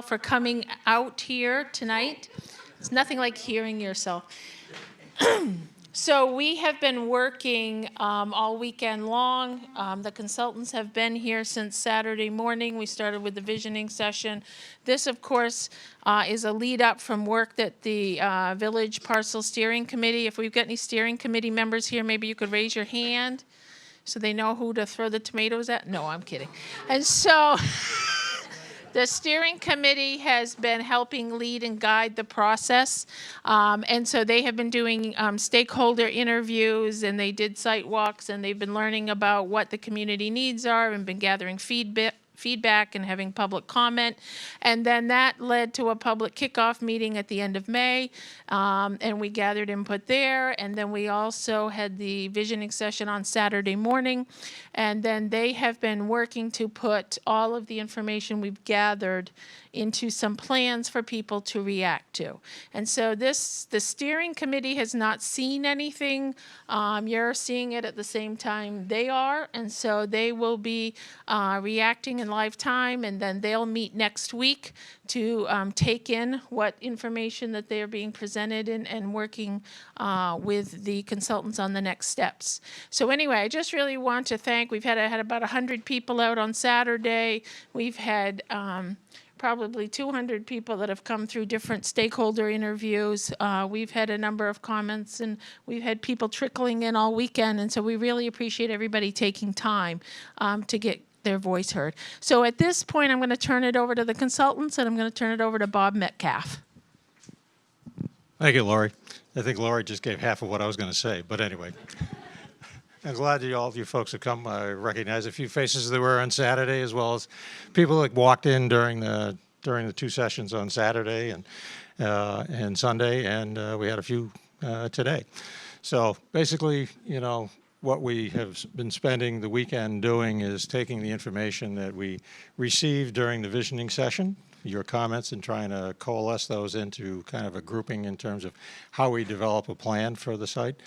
for coming out here tonight. It's nothing like hearing yourself. So we have been working all weekend long. The consultants have been here since Saturday morning. We started with the visioning session. This, of course, is a lead up from work that the Village Parcel Steering Committee, if we've got any steering committee members here, maybe you could raise your hand so they know who to throw the tomatoes at. No, I'm kidding. And so the steering committee has been helping lead and guide the process. And so they have been doing stakeholder interviews, and they did site walks, and they've been learning about what the community needs are and been gathering feedback and having public comment. And then that led to a public kickoff meeting at the end of May, and we gathered input there. And then we also had the visioning session on Saturday morning. And then they have been working to put all of the information we've gathered into some plans for people to react to. And so the steering committee has not seen anything. You're seeing it at the same time they are. And so they will be reacting in live time, and then they'll meet next week to take in what information that they are being presented and working with the consultants on the next steps. So anyway, I just really want to thank, we've had about 100 people out on Saturday. We've had probably 200 people that have come through different stakeholder interviews. We've had a number of comments, and we've had people trickling in all weekend, and so we really appreciate everybody taking time to get their voice heard. So at this point, I'm going to turn it over to the consultants, and I'm going to turn it over to Bob Metcalf. Thank you, Lori. I think Lori just gave half of what I was going to say, but anyway. I'm glad all of you folks have come. I recognize a few faces that were on Saturday, as well as people that walked in during the two sessions on Saturday and Sunday, and we had a few today. So basically, what we have been spending the weekend doing is taking the information that we received during the visioning session, your comments, and trying to coalesce those into kind of a grouping in terms of how we develop a plan for the site.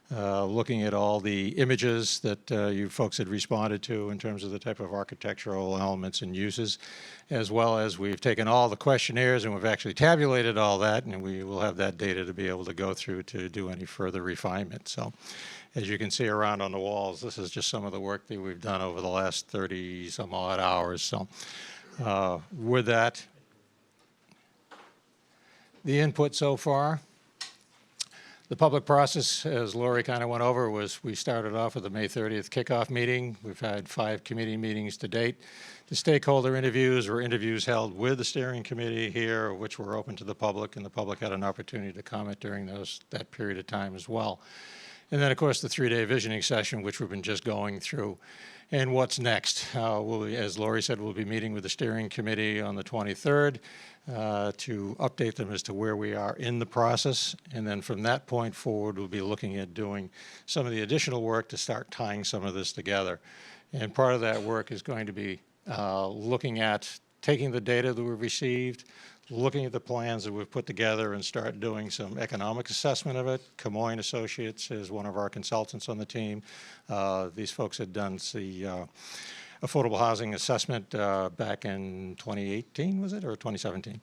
Looking at all the images that you folks had responded to in terms of the type of architectural elements and uses, as well as we've taken all the questionnaires and we've actually tabulated all that, and we will have that data to be able to go through to do any further refinement. So as you can see around on the walls, this is just some of the work that we've done over the last 30 some odd hours. So with that, the input so far. The public process, as Lori kind of went over, was we started off with the May 30th kickoff meeting. We've had 5 committee meetings to date. The stakeholder interviews were interviews held with the steering committee here, which were open to the public, and the public had an opportunity to comment during that period of time as well. And then, of course, the 3-day visioning session, which we've been just going through. And what's next? As Lori said, we'll be meeting with the steering committee on the 23rd to update them as to where we are in the process. And then from that point forward, we'll be looking at doing some of the additional work to start tying some of this together. And part of that work is going to be looking at taking the data that we've received, looking at the plans that we've put together, and start doing some economic assessment of it. Camoin Associates is one of our consultants on the team. These folks had done the affordable housing assessment back in 2018, was it, or 2017?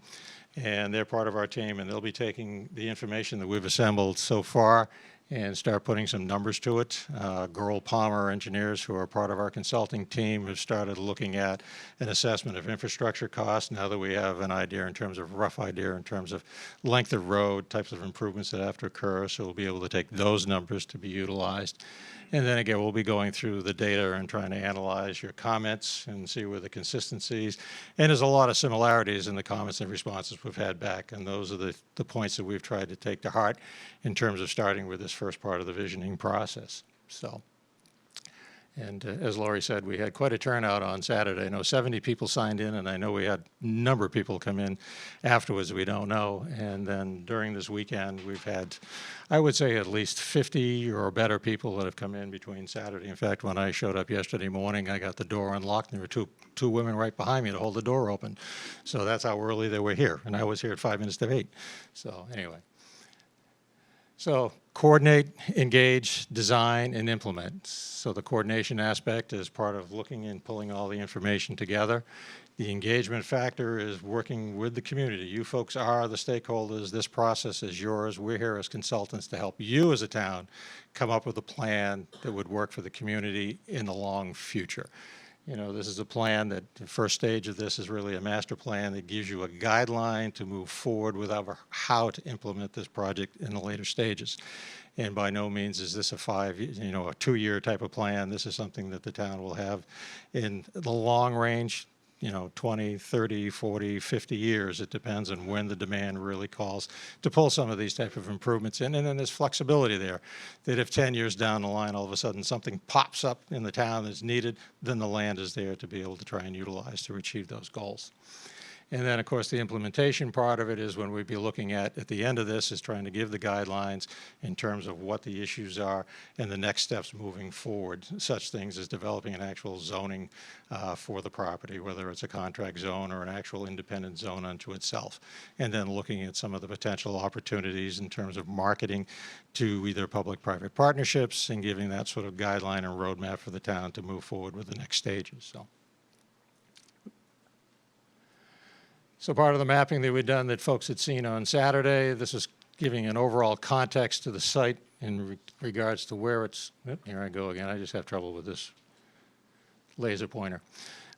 And they're part of our team, and they'll be taking the information that we've assembled so far and start putting some numbers to it. Gerl Palmer engineers, who are part of our consulting team, have started looking at an assessment of infrastructure costs now that we have an idea in terms of rough idea in terms of length of road, types of improvements that have to occur. So we'll be able to take those numbers to be utilized. And then again, we'll be going through the data and trying to analyze your comments and see where the consistencies. And there's a lot of similarities in the comments and responses we've had back. And those are the points that we've tried to take to heart in terms of starting with this first part of the visioning process. So. And as Lori said, we had quite a turnout on Saturday. I know 70 people signed in, and I know we had a number of people come in afterwards we don't know. And then during this weekend, we've had, I would say, at least 50 or better people that have come in between Saturday. In fact, when I showed up yesterday morning, I got the door unlocked, and there were two women right behind me to hold the door open. So that's how early they were here. And I was here at 5 minutes to 8. So anyway. So coordinate, engage, design, and implement. So the coordination aspect is part of looking and pulling all the information together. The engagement factor is working with the community. You folks are the stakeholders. This process is yours. We're here as consultants to help you as a town come up with a plan that would work for the community in the long future. You know, this is a plan that the first stage of this is really a master plan that gives you a guideline to move forward with how to implement this project in the later stages. And by no means is this a 2-year type of plan. This is something that the town will have in the long range, 20, 30, 40, 50 years. It depends on when the demand really calls to pull some of these type of improvements in. And then there's flexibility there, that if 10 years down the line, all of a sudden something pops up in the town that's needed, then the land is there to be able to try and utilize to achieve those goals. And then, of course, the implementation part of it is when we'd be looking at the end of this, is trying to give the guidelines in terms of what the issues are and the next steps moving forward, such things as developing an actual zoning for the property, whether it's a contract zone or an actual independent zone unto itself. And then looking at some of the potential opportunities in terms of marketing to either public-private partnerships and giving that sort of guideline and roadmap for the town to move forward with the next stages. So part of the mapping that we've done that folks had seen on Saturday, this is giving an overall context to the site in regards to where it's, here I go again, I just have trouble with this laser pointer.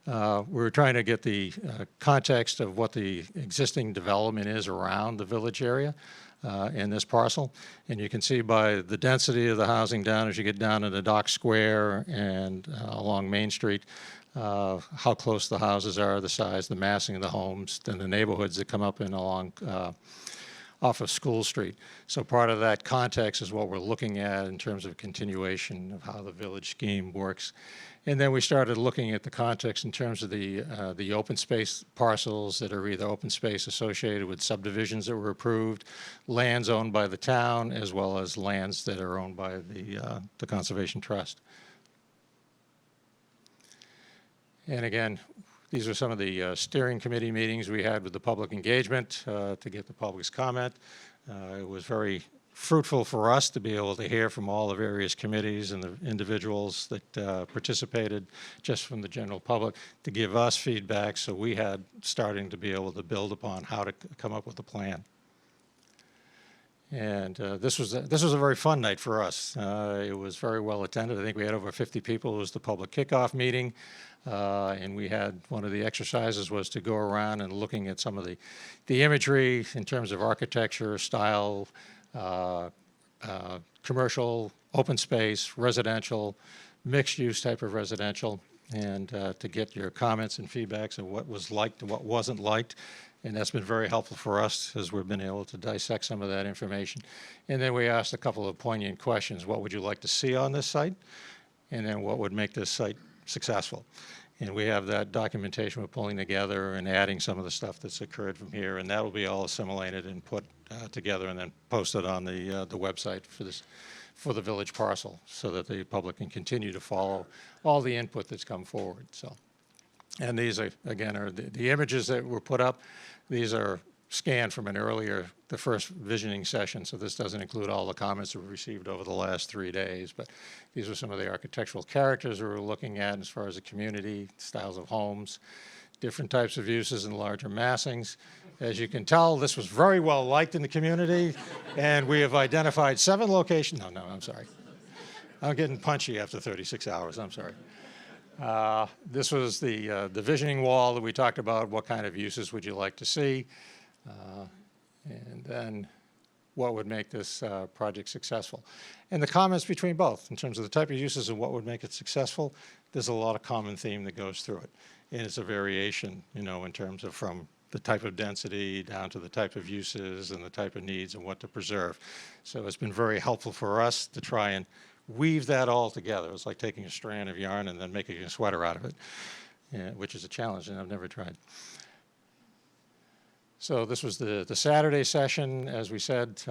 We're trying to get the context of what the existing development is around the village area in this parcel. And you can see by the density of the housing down as you get down into Dock Square and along Main Street, how close the houses are, the size, the massing of the homes, then the neighborhoods that come up and along off of School Street. So part of that context is what we're looking at in terms of continuation of how the village scheme works. And then we started looking at the context in terms of the open space parcels that are either open space associated with subdivisions that were approved, lands owned by the town, as well as lands that are owned by the Conservation Trust. And again, these are some of the steering committee meetings we had with the public engagement to get the public's comment. It was very fruitful for us to be able to hear from all the various committees and the individuals that participated just from the general public to give us feedback, so we had starting to be able to build upon how to come up with a plan. And this was a very fun night for us. It was very well attended. I think we had over 50 people. It was the public kickoff meeting. And we had one of the exercises was to go around and looking at some of the imagery in terms of architecture, style, commercial, open space, residential, mixed use type of residential, and to get your comments and feedbacks on what was liked and what wasn't liked. And that's been very helpful for us as we've been able to dissect some of that information. And then we asked a couple of poignant questions. What would you like to see on this site? And then what would make this site successful? And we have that documentation we're pulling together and adding some of the stuff that's occurred from here, and that will be all assimilated and put together and then posted on the website for the village parcel, so that the public can continue to follow all the input that's come forward. So, and these are again the images that were put up. These are scanned from the first visioning session, so this doesn't include all the comments that we received over the last 3 days, but these are some of the architectural characters we were looking at as far as the community, styles of homes, different types of uses and larger massings. As you can tell, this was very well liked in the community, and we have identified 7 locations. No, I'm sorry. I'm getting punchy after 36 hours, I'm sorry. This was the visioning wall that we talked about. What kind of uses would you like to see? And then what would make this project successful? And the comments between both, in terms of the type of uses and what would make it successful, there's a lot of common theme that goes through it. And it's a variation, in terms of from the type of density down to the type of uses and the type of needs and what to preserve. So it's been very helpful for us to try and weave that all together. It's like taking a strand of yarn and then making a sweater out of it, which is a challenge, and I've never tried. So this was the Saturday session. As we said,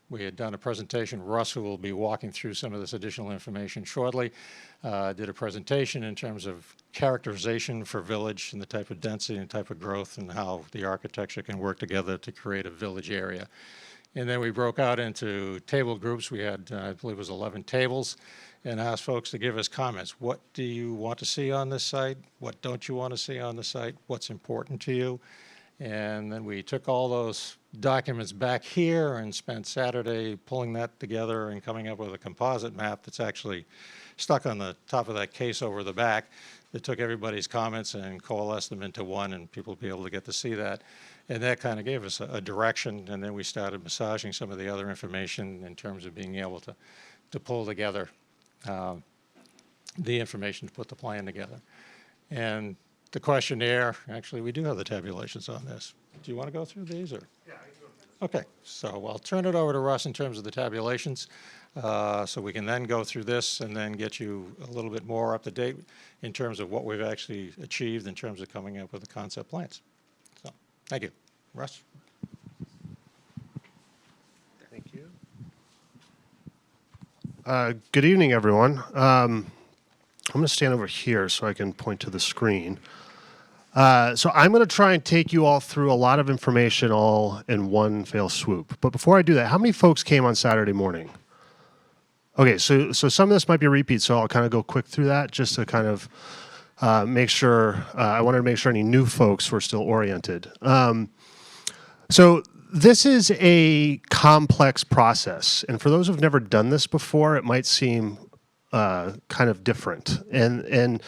we had done a presentation. Russ, who will be walking through some of this additional information shortly, did a presentation in terms of characterization for village and the type of density and type of growth and how the architecture can work together to create a village area. And then we broke out into table groups. We had, I believe it was 11 tables, and asked folks to give us comments. What do you want to see on this site? What don't you want to see on the site? What's important to you? And then we took all those documents back here and spent Saturday pulling that together and coming up with a composite map that's actually stuck on the top of that case over the back that took everybody's comments and coalesced them into one, and people will be able to get to see that. And that kind of gave us a direction, and then we started massaging some of the other information in terms of being able to pull together the information to put the plan together. And the questionnaire, actually, we do have the tabulations on this. Do you want to go through these, or? Yeah, I can go through this. Okay, so I'll turn it over to Russ in terms of the tabulations, so we can then go through this and then get you a little bit more up to date in terms of what we've actually achieved in terms of coming up with the concept plans. So, thank you. Russ? Thank you. Good evening, everyone. I'm going to stand over here so I can point to the screen. So I'm going to try and take you all through a lot of information all in one fell swoop. But before I do that, how many folks came on Saturday morning? Okay, so some of this might be a repeat, so I'll kind of go quick through that just to kind of make sure, I wanted to make sure any new folks were still oriented. So this is a complex process, and for those who've never done this before, it might seem kind of different. And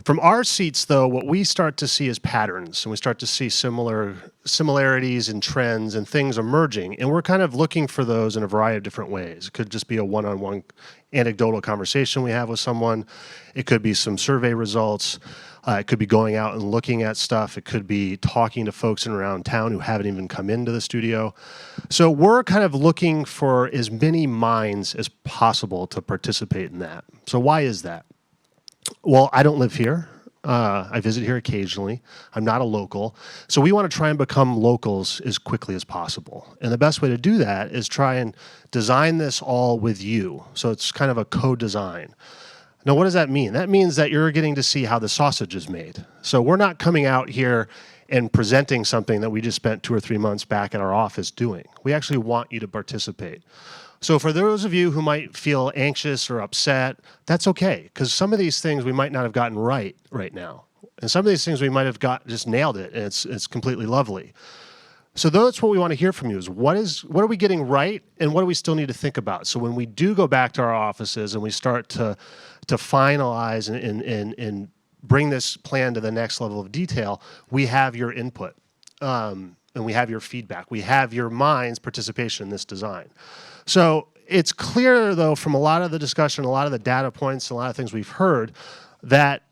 from our seats, though, what we start to see is patterns, and we start to see similarities and trends and things emerging, and we're kind of looking for those in a variety of different ways. It could just be a one-on-one anecdotal conversation we have with someone. It could be some survey results. It could be going out and looking at stuff. It could be talking to folks in around town who haven't even come into the studio. So we're kind of looking for as many minds as possible to participate in that. So why is that? Well, I don't live here. I visit here occasionally. I'm not a local. So we want to try and become locals as quickly as possible. And the best way to do that is try and design this all with you. So it's kind of a co-design. Now, what does that mean? That means that you're getting to see how the sausage is made. So we're not coming out here and presenting something that we just spent 2 or 3 months back at our office doing. We actually want you to participate. So for those of you who might feel anxious or upset, that's okay, because some of these things we might not have gotten right now. And some of these things we might have just nailed it, and it's completely lovely. So that's what we want to hear from you is what are we getting right, and what do we still need to think about? So when we do go back to our offices and we start to finalize and bring this plan to the next level of detail, we have your input, and we have your feedback. We have your mind's participation in this design. So it's clear, though, from a lot of the discussion, a lot of the data points, a lot of things we've heard, that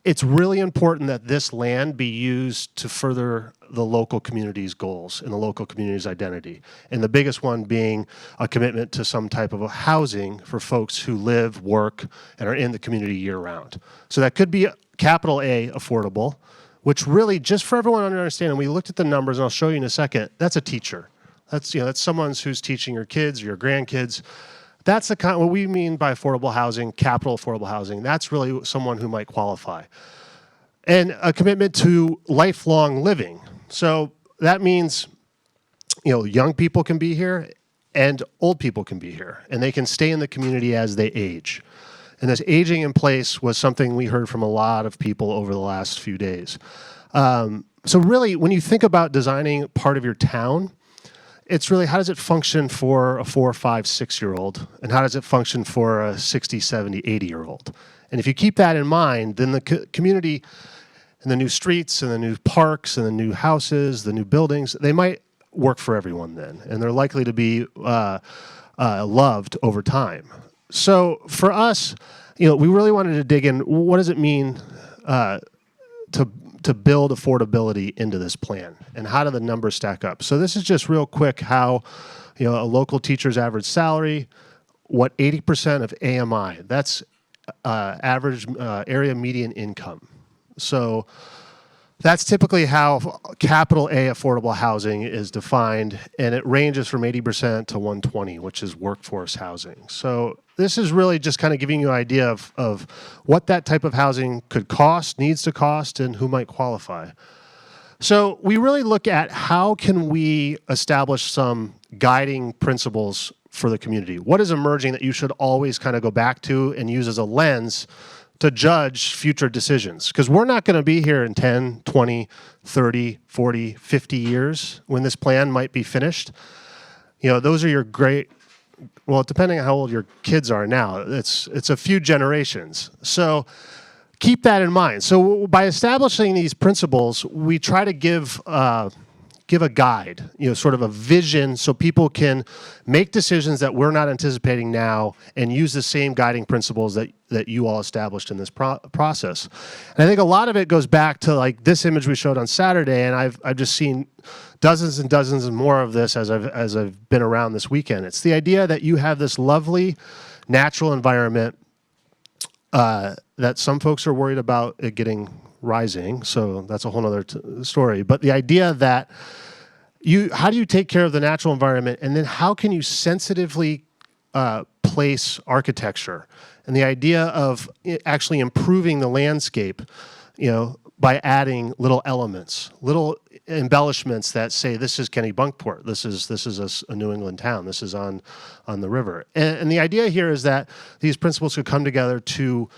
it's really important that this land be used to further the local community's goals and the local community's identity. And the biggest one being a commitment to some type of a housing for folks who live, work, and are in the community year-round. So that could be capital A, affordable, which really, just for everyone to understand, and we looked at the numbers, and I'll show you in a second, that's a teacher. That's someone who's teaching your kids or your grandkids. That's the kind, what we mean by affordable housing, capital affordable housing. That's really someone who might qualify. And a commitment to lifelong living. So that means, young people can be here and old people can be here, and they can stay in the community as they age. And this aging in place was something we heard from a lot of people over the last few days. So really, when you think about designing part of your town, it's really how does it function for a 4, 5, 6-year-old, and how does it function for a 60, 70, 80-year-old? And if you keep that in mind, then the community and the new streets and the new parks and the new houses, the new buildings, they might work for everyone then, and they're likely to be loved over time. So for us, we really wanted to dig in, what does it mean to build affordability into this plan, and how do the numbers stack up? So this is just real quick how, a local teacher's average salary, what 80% of AMI, that's average area median income. So that's typically how capital A affordable housing is defined, and it ranges from 80% to 120, which is workforce housing. So this is really just kind of giving you an idea of what that type of housing could cost, needs to cost, and who might qualify. So we really look at how can we establish some guiding principles for the community. What is emerging that you should always kind of go back to and use as a lens to judge future decisions? Because we're not going to be here in 10, 20, 30, 40, 50 years when this plan might be finished. Those are your great, well, depending on how old your kids are now, it's a few generations. So keep that in mind. So by establishing these principles, we try to give a guide, sort of a vision, so people can make decisions that we're not anticipating now and use the same guiding principles that you all established in this process. And I think a lot of it goes back to like this image we showed on Saturday, and I've just seen dozens and dozens and more of this as I've been around this weekend. It's the idea that you have this lovely natural environment that some folks are worried about it getting rising, so that's a whole other story. But the idea that how do you take care of the natural environment, and then how can you sensitively place architecture, and the idea of actually improving the landscape, by adding little elements, little embellishments that say this is Kennebunkport, this is a New England town, this is on the river, and the idea here is that these principles could come together to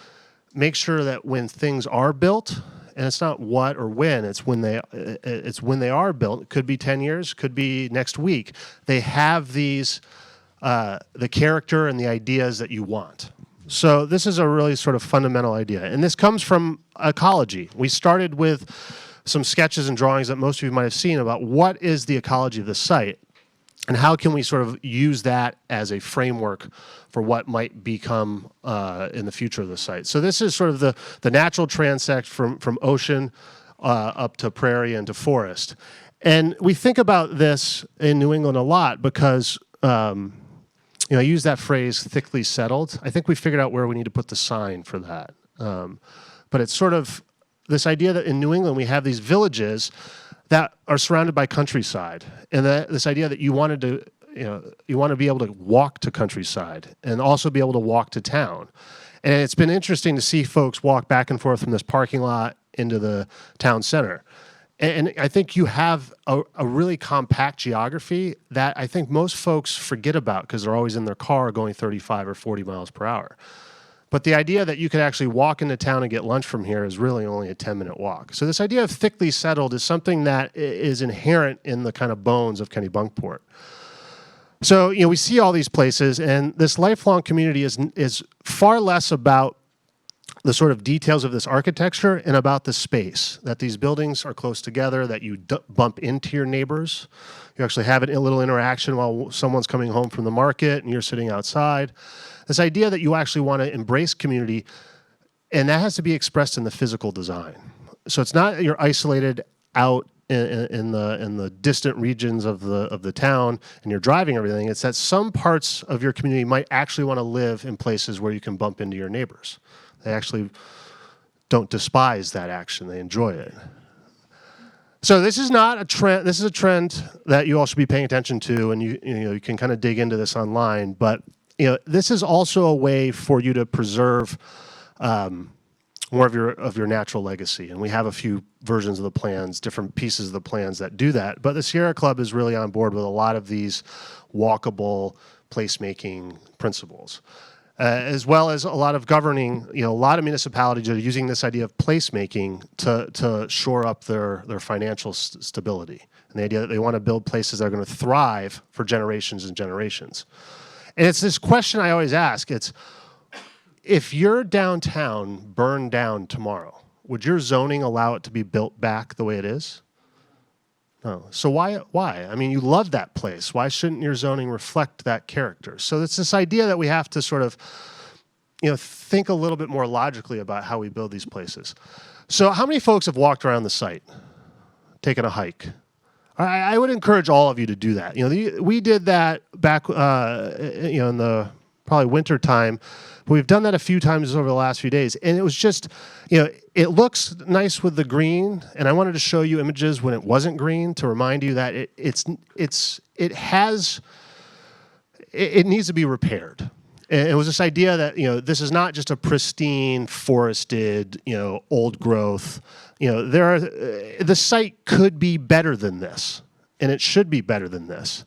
make sure that when things are built, and it's not what or when, it's when they are built. It could be 10 years, could be next week. They have these the character and the ideas that you want. So this is a really sort of fundamental idea, and this comes from ecology. We started with some sketches and drawings that most of you might have seen about what is the ecology of the site, and how can we sort of use that as a framework for what might become in the future of the site. So this is sort of the natural transect from ocean up to prairie and to forest. And we think about this in New England a lot because, I use that phrase, thickly settled. I think we figured out where we need to put the sign for that. But it's sort of this idea that in New England we have these villages that are surrounded by countryside, and this idea that you want to be able to walk to countryside and also be able to walk to town. And it's been interesting to see folks walk back and forth from this parking lot into the town center. And I think you have a really compact geography that I think most folks forget about because they're always in their car going 35 or 40 miles per hour. But the idea that you could actually walk into town and get lunch from here is really only a 10-minute walk. So this idea of thickly settled is something that is inherent in the kind of bones of Kennebunkport. So, we see all these places, and this lifelong community is far less about the sort of details of this architecture and about the space, that these buildings are close together, that you bump into your neighbors. You actually have a little interaction while someone's coming home from the market and you're sitting outside. This idea that you actually want to embrace community, and that has to be expressed in the physical design. So it's not you're isolated out in the distant regions of the town and you're driving everything. It's that some parts of your community might actually want to live in places where you can bump into your neighbors. They actually don't despise that action. They enjoy it. So this is not a trend. This is a trend that you all should be paying attention to, and you can kind of dig into this online. But this is also a way for you to preserve more of your natural legacy. And we have a few versions of the plans, different pieces of the plans that do that. But the Sierra Club is really on board with a lot of these walkable placemaking principles. As well as a lot of governing, a lot of municipalities are using this idea of placemaking to shore up their financial stability. And the idea that they want to build places that are going to thrive for generations and generations. And it's this question I always ask. It's, if your downtown burned down tomorrow, would your zoning allow it to be built back the way it is? No. So why? I mean, you love that place. Why shouldn't your zoning reflect that character? So it's this idea that we have to sort of, think a little bit more logically about how we build these places. So how many folks have walked around the site, taken a hike? I would encourage all of you to do that. We did that back, in the probably winter time. But we've done that a few times over the last few days, and it was just, it looks nice with the green, and I wanted to show you images when it wasn't green to remind you that it needs to be repaired. And it was this idea that, this is not just a pristine, forested, old growth. The site could be better than this, and it should be better than this.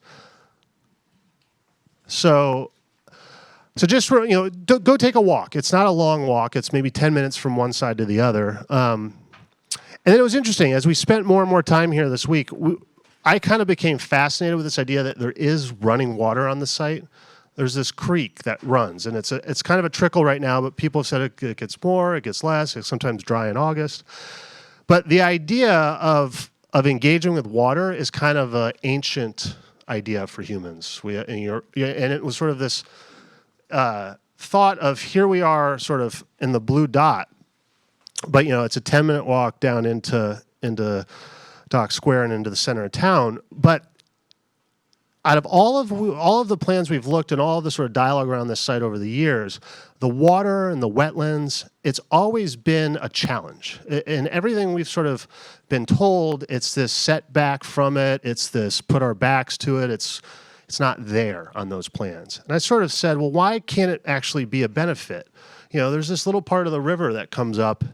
So just go take a walk. It's not a long walk. It's maybe 10 minutes from one side to the other. And then it was interesting as we spent more and more time here this week. I kind of became fascinated with this idea that there is running water on the site. There's this creek that runs, and it's kind of a trickle right now, but people have said it gets more, it gets less, it's sometimes dry in August. But the idea of engaging with water is kind of an ancient idea for humans. And it was sort of this thought of here we are sort of in the blue dot, but it's a 10-minute walk down into Dock Square and into the center of town. But out of all of the plans we've looked and all of the sort of dialogue around this site over the years, the water and the wetlands, it's always been a challenge. In everything we've sort of been told, it's this setback from it, it's this put our backs to it, it's not there on those plans. And I sort of said, well, why can't it actually be a benefit? There's this little part of the river that comes up,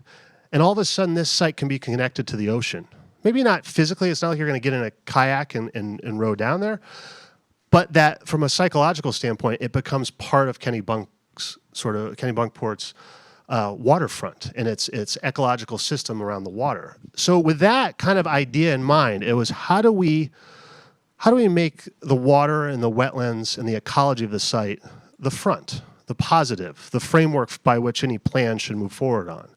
and all of a sudden this site can be connected to the ocean. Maybe not physically, it's not like you're going to get in a kayak and row down there, but that from a psychological standpoint, it becomes part of Kennebunkport's waterfront and its ecological system around the water. So with that kind of idea in mind, it was how do we make the water and the wetlands and the ecology of the site the front, the positive, the framework by which any plan should move forward on.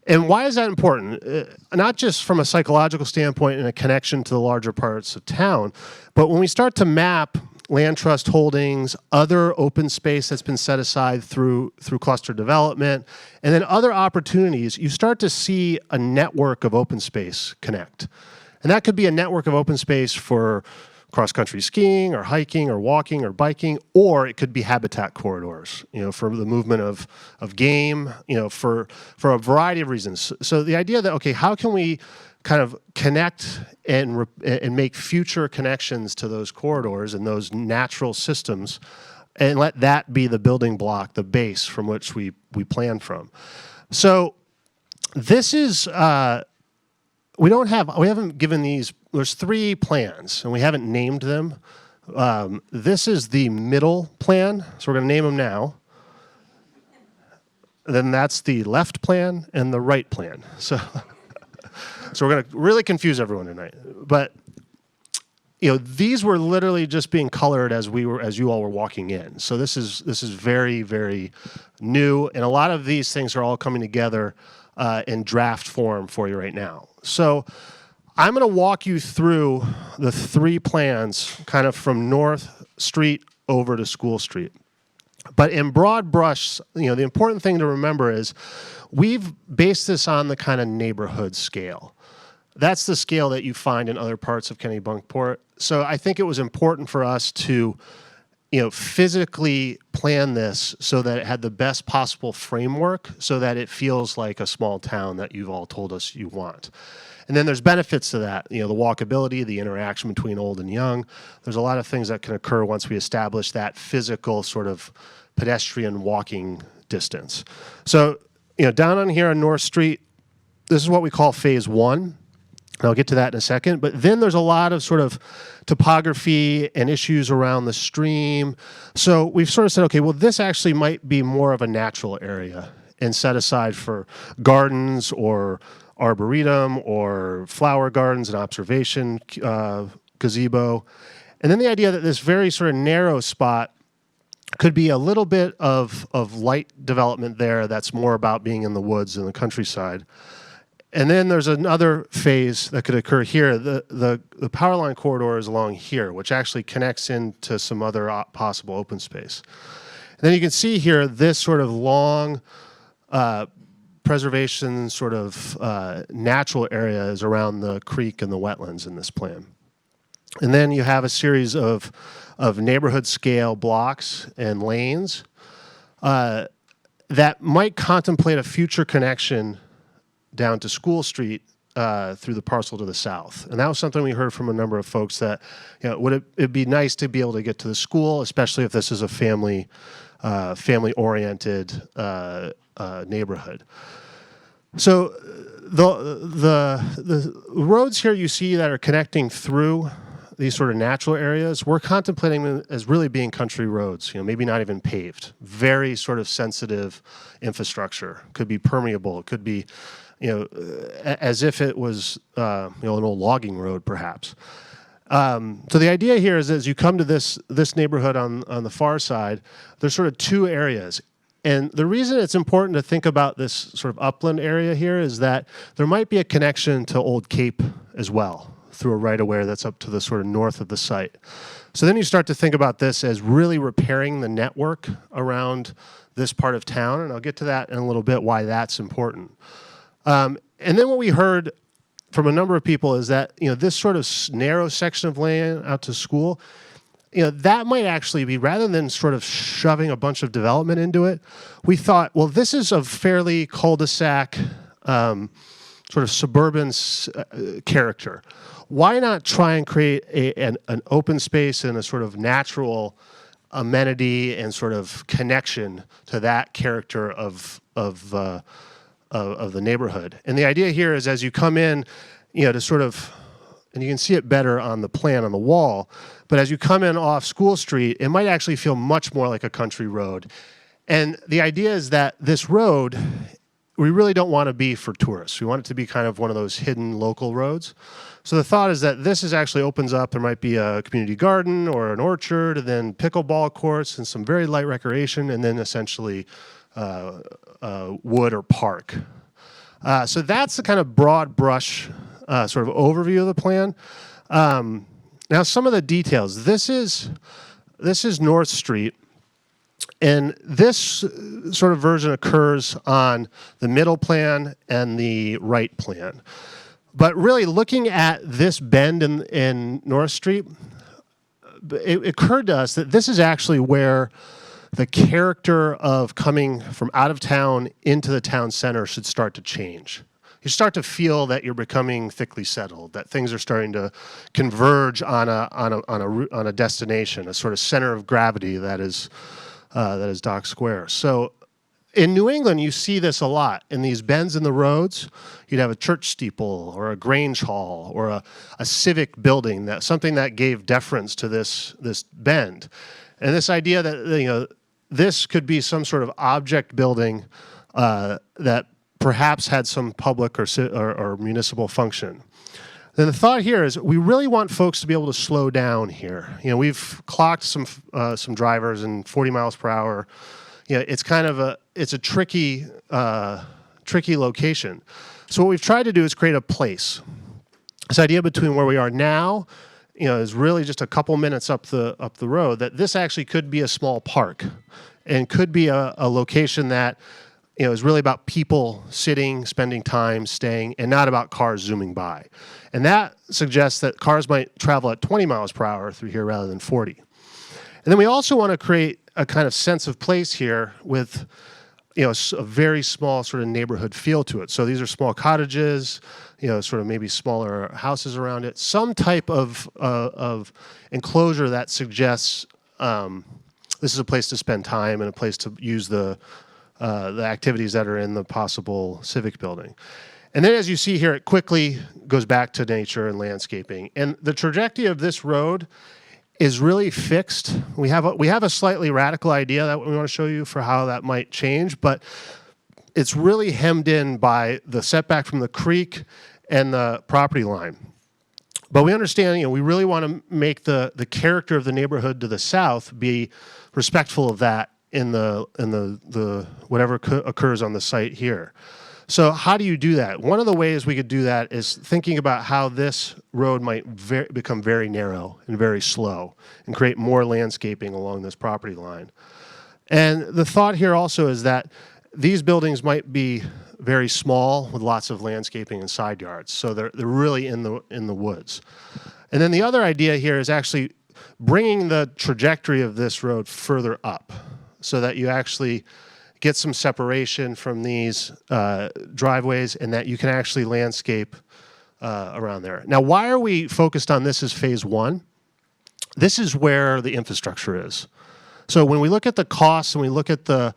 And why is that important? Not just from a psychological standpoint and a connection to the larger parts of town, but when we start to map land trust holdings, other open space that's been set aside through cluster development, and then other opportunities, you start to see a network of open space connect. And that could be a network of open space for cross-country skiing or hiking or walking or biking, or it could be habitat corridors, for the movement of game, for a variety of reasons. So the idea that, okay, how can we kind of connect and make future connections to those corridors and those natural systems and let that be the building block, the base from which we plan from. So this is, we haven't given these, there's 3 plans, and we haven't named them. This is the middle plan, so we're going to name them now. Then that's the left plan and the right plan. So we're going to really confuse everyone tonight. But these were literally just being colored as you all were walking in. So this is very, very new, and a lot of these things are all coming together in draft form for you right now. So I'm going to walk you through the 3 plans kind of from North Street over to School Street. But in broad brush, the important thing to remember is we've based this on the kind of neighborhood scale. That's the scale that you find in other parts of Kennebunkport. So I think it was important for us to physically plan this so that it had the best possible framework so that it feels like a small town that you've all told us you want. And then there's benefits to that, the walkability, the interaction between old and young. There's a lot of things that can occur once we establish that physical sort of pedestrian walking distance. So, down on here on North Street, this is what we call phase 1. And I'll get to that in a second. But then there's a lot of sort of topography and issues around the stream. So we've sort of said, okay, well, this actually might be more of a natural area and set aside for gardens or arboretum or flower gardens and observation gazebo. And then the idea that this very sort of narrow spot could be a little bit of light development there that's more about being in the woods and the countryside. And then there's another phase that could occur here. The power line corridor is along here, which actually connects into some other possible open space. And then you can see here this sort of long preservation sort of natural areas around the creek and the wetlands in this plan. And then you have a series of neighborhood scale blocks and lanes that might contemplate a future connection down to School Street through the parcel to the south. And that was something we heard from a number of folks that, it'd be nice to be able to get to the school, especially if this is a family-oriented neighborhood. So the roads here you see that are connecting through these sort of natural areas, we're contemplating them as really being country roads, maybe not even paved. Very sort of sensitive infrastructure. Could be permeable. It could be, as if it was, an old logging road, perhaps. So the idea here is, as you come to this neighborhood on the far side, there's sort of two areas. And the reason it's important to think about this sort of upland area here is that there might be a connection to Old Cape as well, through a right-of-way that's up to the sort of north of the site. So then you start to think about this as really repairing the network around this part of town, and I'll get to that in a little bit, why that's important. And then what we heard from a number of people is that, this sort of narrow section of land out to school, that might actually be, rather than sort of shoving a bunch of development into it, we thought, well, this is a fairly cul-de-sac, sort of suburban character. Why not try and create an open space and a sort of natural amenity and sort of connection to that character of the neighborhood? And the idea here is, as you come in, to sort of, and you can see it better on the plan on the wall, but as you come in off School Street, it might actually feel much more like a country road. And the idea is that this road, we really don't want to be for tourists. We want it to be kind of one of those hidden local roads. So the thought is that this actually opens up. There might be a community garden or an orchard, and then pickleball courts and some very light recreation, and then essentially wood or park. So that's the kind of broad brush sort of overview of the plan. Now some of the details. This is North Street. And this sort of version occurs on the middle plan and the right plan. But really looking at this bend in North Street, it occurred to us that this is actually where the character of coming from out of town into the town center should start to change. You start to feel that you're becoming thickly settled, that things are starting to converge on a destination, a sort of center of gravity that is Dock Square. So in New England, you see this a lot. In these bends in the roads, you'd have a church steeple or a Grange Hall or a civic building, something that gave deference to this bend. And this idea that this could be some sort of object building that perhaps had some public or municipal function. Then the thought here is we really want folks to be able to slow down here. We've clocked some drivers in 40 miles per hour. It's kind of a tricky location. So what we've tried to do is create a place. This idea between where we are now, is really just a couple minutes up the road. That this actually could be a small park, and could be a location that is really about people sitting, spending time, staying, and not about cars zooming by. And that suggests that cars might travel at 20 miles per hour through here rather than 40. And then we also want to create a kind of sense of place here with a very small sort of neighborhood feel to it. So these are small cottages, sort of maybe smaller houses around it. Some type of enclosure that suggests this is a place to spend time and a place to use the activities that are in the possible civic building. And then as you see here, it quickly goes back to nature and landscaping. And the trajectory of this road is really fixed. We have a slightly radical idea that we want to show you for how that might change, but it's really hemmed in by the setback from the creek and the property line. But we understand, we really want to make the character of the neighborhood to the south be respectful of that in the whatever occurs on the site here. So how do you do that? One of the ways we could do that is thinking about how this road might become very narrow and very slow and create more landscaping along this property line. And the thought here also is that these buildings might be very small with lots of landscaping and side yards. So they're really in the woods. And then the other idea here is actually bringing the trajectory of this road further up so that you actually get some separation from these driveways, and that you can actually landscape around there. Now, why are we focused on this as phase one? This is where the infrastructure is. So when we look at the costs and we look at the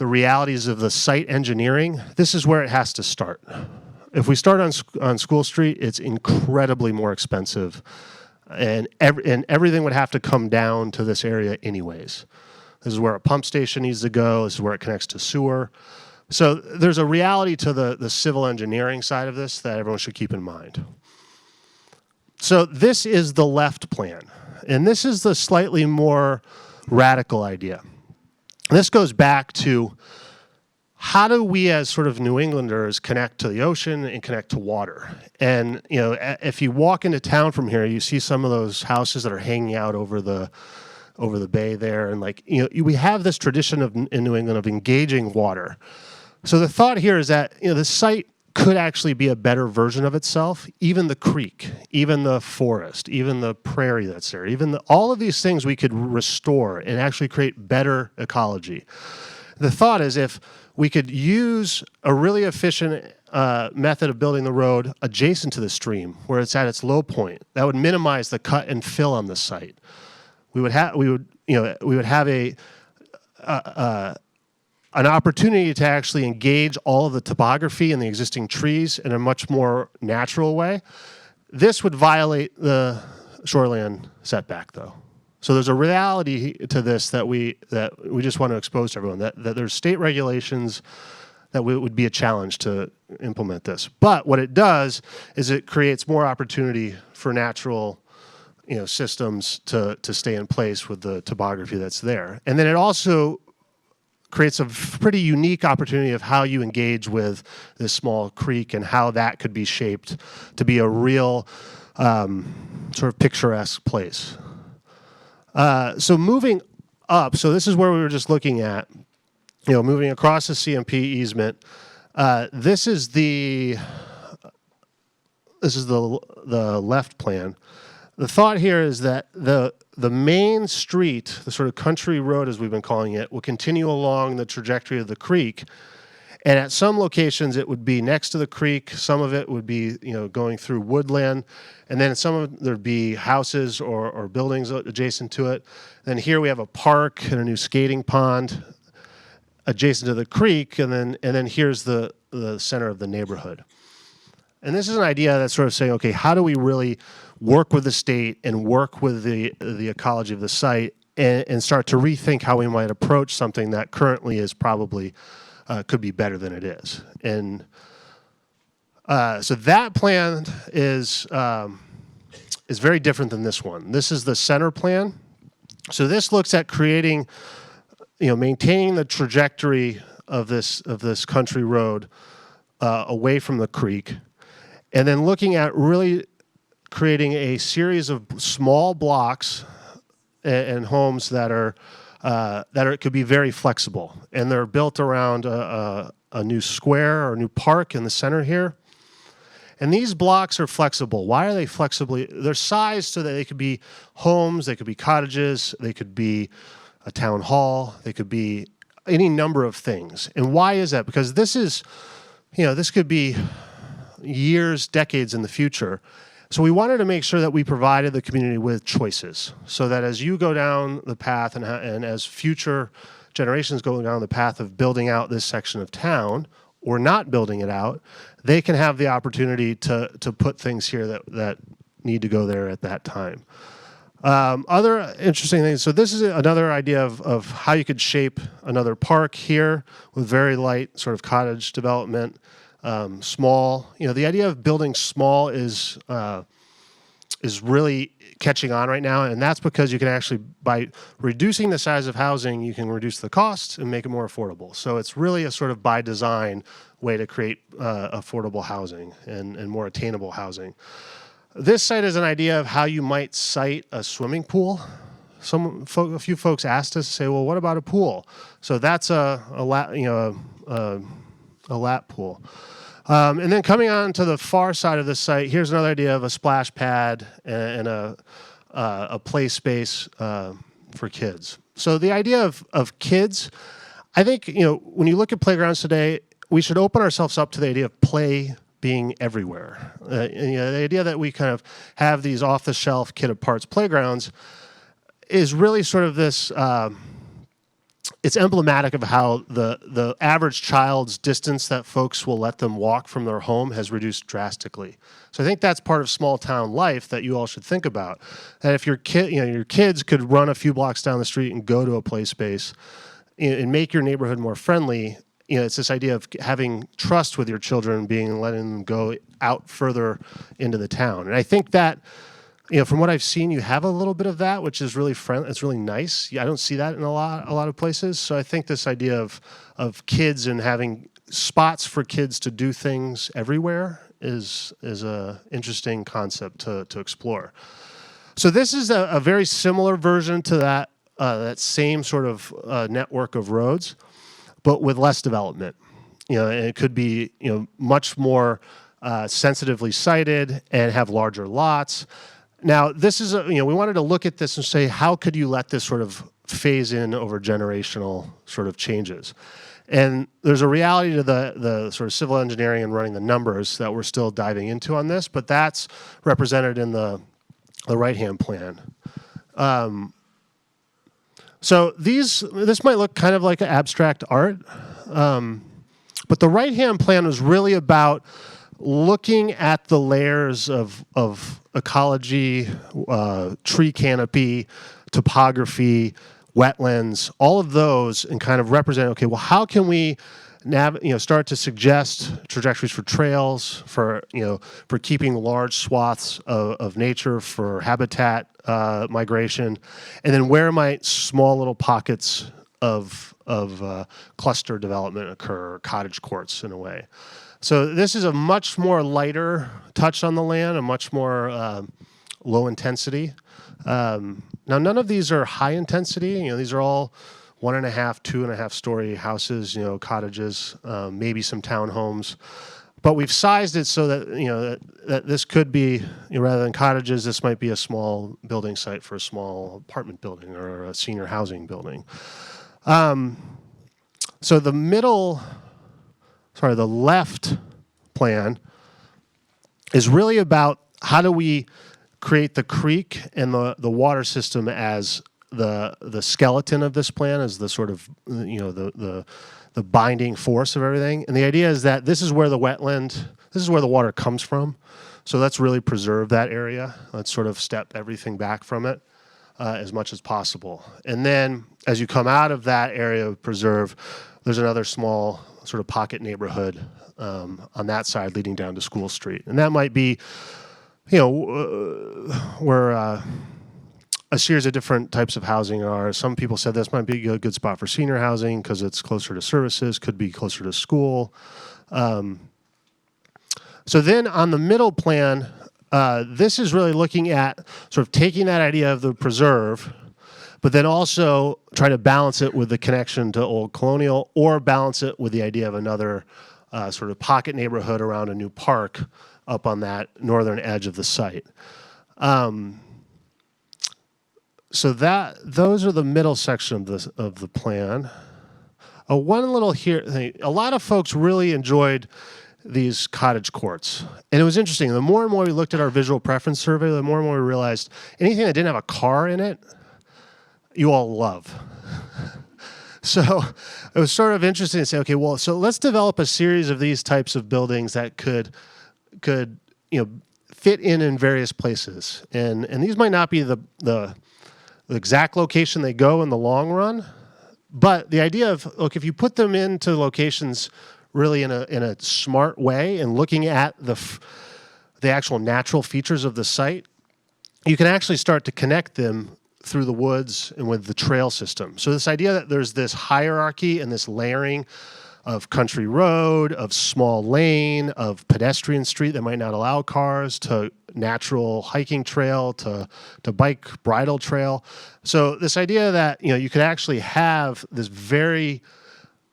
realities of the site engineering, this is where it has to start. If we start on School Street, it's incredibly more expensive, and everything would have to come down to this area anyways. This is where a pump station needs to go. This is where it connects to sewer. So there's a reality to the civil engineering side of this that everyone should keep in mind. So this is the left plan, and this is the slightly more radical idea. This goes back to how do we as sort of New Englanders connect to the ocean and connect to water? And you know, if you walk into town from here, you see some of those houses that are hanging out over the bay there, and like, you know, we have this tradition in New England of engaging water. So the thought here is that, you know, the site could actually be a better version of itself. Even the creek, even the forest, even the prairie that's there, even all of these things we could restore and actually create better ecology. The thought is if we could use a really efficient method of building the road adjacent to the stream where it's at its low point, that would minimize the cut and fill on the site. We would have an opportunity to actually engage all of the topography and the existing trees in a much more natural way. This would violate the shoreline setback, though. So there's a reality to this that we just want to expose to everyone, that there's state regulations that would be a challenge to implement this. But what it does is it creates more opportunity for natural, you know, systems to stay in place with the topography that's there. And then it also creates a pretty unique opportunity of how you engage with this small creek and how that could be shaped to be a real sort of picturesque place. So moving up, so this is where we were just looking at, you know, moving across the CMP easement. This is the left plan. The thought here is that the main street, the sort of country road as we've been calling it, will continue along the trajectory of the creek. And at some locations it would be next to the creek, some of it would be, you know, going through woodland, and then some of there'd be houses or buildings adjacent to it. Then here we have a park and a new skating pond adjacent to the creek, and then here's the center of the neighborhood. And this is an idea that's sort of saying, okay, how do we really work with the state and work with the ecology of the site and start to rethink how we might approach something that currently is probably could be better than it is. And so that plan is very different than this one. This is the center plan. So this looks at creating, you know, maintaining the trajectory of this country road away from the creek, and then looking at really creating a series of small blocks and homes that could be very flexible, and they're built around a new square or a new park in the center here. And these blocks are flexible. Why are they flexible? They're sized so that they could be homes, they could be cottages, they could be a town hall, they could be any number of things. And why is that? Because this is, you know, this could be years, decades in the future. So we wanted to make sure that we provided the community with choices, so that as you go down the path and as future generations go down the path of building out this section of town or not building it out, they can have the opportunity to put things here that need to go there at that time. Other interesting things, so this is another idea of how you could shape another park here with very light sort of cottage development. Small, you know, the idea of building small is really catching on right now, and that's because you can actually, by reducing the size of housing, you can reduce the cost and make it more affordable. So it's really a sort of by design way to create affordable housing and more attainable housing. This site is an idea of how you might site a swimming pool. A few folks asked us to say, well, what about a pool? So that's a lap pool. And then coming on to the far side of the site, here's another idea of a splash pad and a play space for kids. So the idea of kids, I think, when you look at playgrounds today, we should open ourselves up to the idea of play being everywhere. And, the idea that we kind of have these off-the-shelf kit-of-parts playgrounds is really sort of this, it's emblematic of how the average child's distance that folks will let them walk from their home has reduced drastically. So I think that's part of small town life that you all should think about. That if your kids could run a few blocks down the street and go to a play space and make your neighborhood more friendly, it's this idea of having trust with your children, letting them go out further into the town. And I think that, from what I've seen, you have a little bit of that, which is really friendly. It's really nice. I don't see that in a lot of places. So I think this idea of kids and having spots for kids to do things everywhere is a interesting concept to explore. So this is a very similar version to that same sort of network of roads, but with less development. And it could be much more sensitively sited and have larger lots. Now, this is we wanted to look at this and say, how could you let this sort of phase in over generational sort of changes? And there's a reality to the sort of civil engineering and running the numbers that we're still diving into on this, but that's represented in the right-hand plan. So this might look kind of like abstract art, but the right-hand plan was really about looking at the layers of ecology, tree canopy, topography, wetlands, all of those, and kind of represent, okay, well, how can we start to suggest trajectories for trails, for keeping large swaths of nature, for habitat migration, and then where might small little pockets of cluster development occur, or cottage courts in a way. So this is a much more lighter touch on the land, a much more low intensity. Now, none of these are high intensity. These are all 1.5, 2.5 story houses, cottages, maybe some townhomes. But we've sized it so that, that this could be, rather than cottages, this might be a small building site for a small apartment building or a senior housing building. So the left plan is really about how do we create the creek and the water system as the skeleton of this plan, as the sort of the binding force of everything. And the idea is that this is where the water comes from. So let's really preserve that area. Let's sort of step everything back from it as much as possible. And then as you come out of that area of preserve, there's another small sort of pocket neighborhood on that side leading down to School Street. And that might be, where a series of different types of housing are. Some people said this might be a good spot for senior housing because it's closer to services, could be closer to school. So then on the middle plan, this is really looking at sort of taking that idea of the preserve, but then also trying to balance it with the connection to old colonial, or balance it with the idea of another sort of pocket neighborhood around a new park up on that northern edge of the site. So those are the middle section of the plan. One little thing, a lot of folks really enjoyed these cottage courts. And it was interesting. The more and more we looked at our visual preference survey, the more and more we realized anything that didn't have a car in it, you all love. So it was sort of interesting to say, okay, well, so let's develop a series of these types of buildings that could fit in various places. And these might not be the exact location they go in the long run, but the idea of, look, if you put them into locations really in a smart way and looking at the actual natural features of the site, you can actually start to connect them through the woods and with the trail system. So this idea that there's this hierarchy and this layering of country road, of small lane, of pedestrian street that might not allow cars, to natural hiking trail, to bike bridle trail. So this idea that you could actually have this very,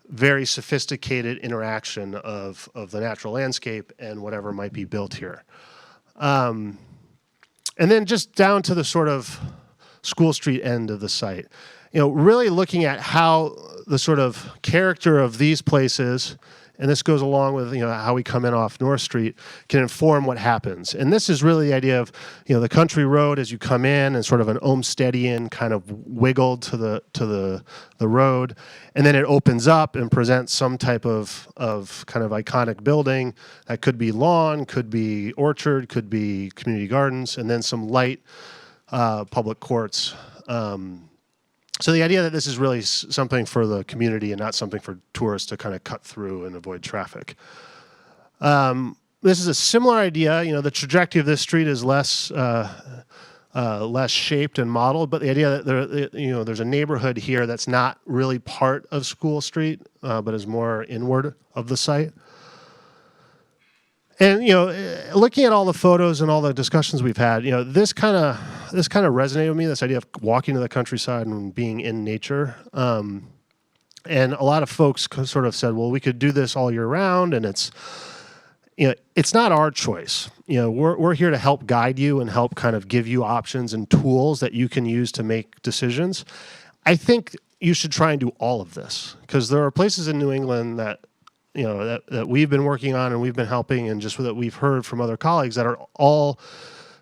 very sophisticated interaction of the natural landscape and whatever might be built here. And then just down to the sort of School Street end of the site. Really looking at how the sort of character of these places, and this goes along with how we come in off North Street, can inform what happens. And this is really the idea of the country road as you come in, and sort of an Olmstedian kind of wiggle to the road, and then it opens up and presents some type of kind of iconic building that could be lawn, could be orchard, could be community gardens, and then some light public courts. So the idea that this is really something for the community and not something for tourists to kind of cut through and avoid traffic. This is a similar idea. The trajectory of this street is less shaped and modeled, but the idea that there's a neighborhood here that's not really part of School Street, but is more inward of the site. And looking at all the photos and all the discussions we've had, this kind of resonated with me. This idea of walking to the countryside and being in nature. And a lot of folks sort of said, well, we could do this all year round, and it's not our choice. We're here to help guide you and help kind of give you options and tools that you can use to make decisions. I think you should try and do all of this, because there are places in New England that that we've been working on and we've been helping, and just that we've heard from other colleagues that are all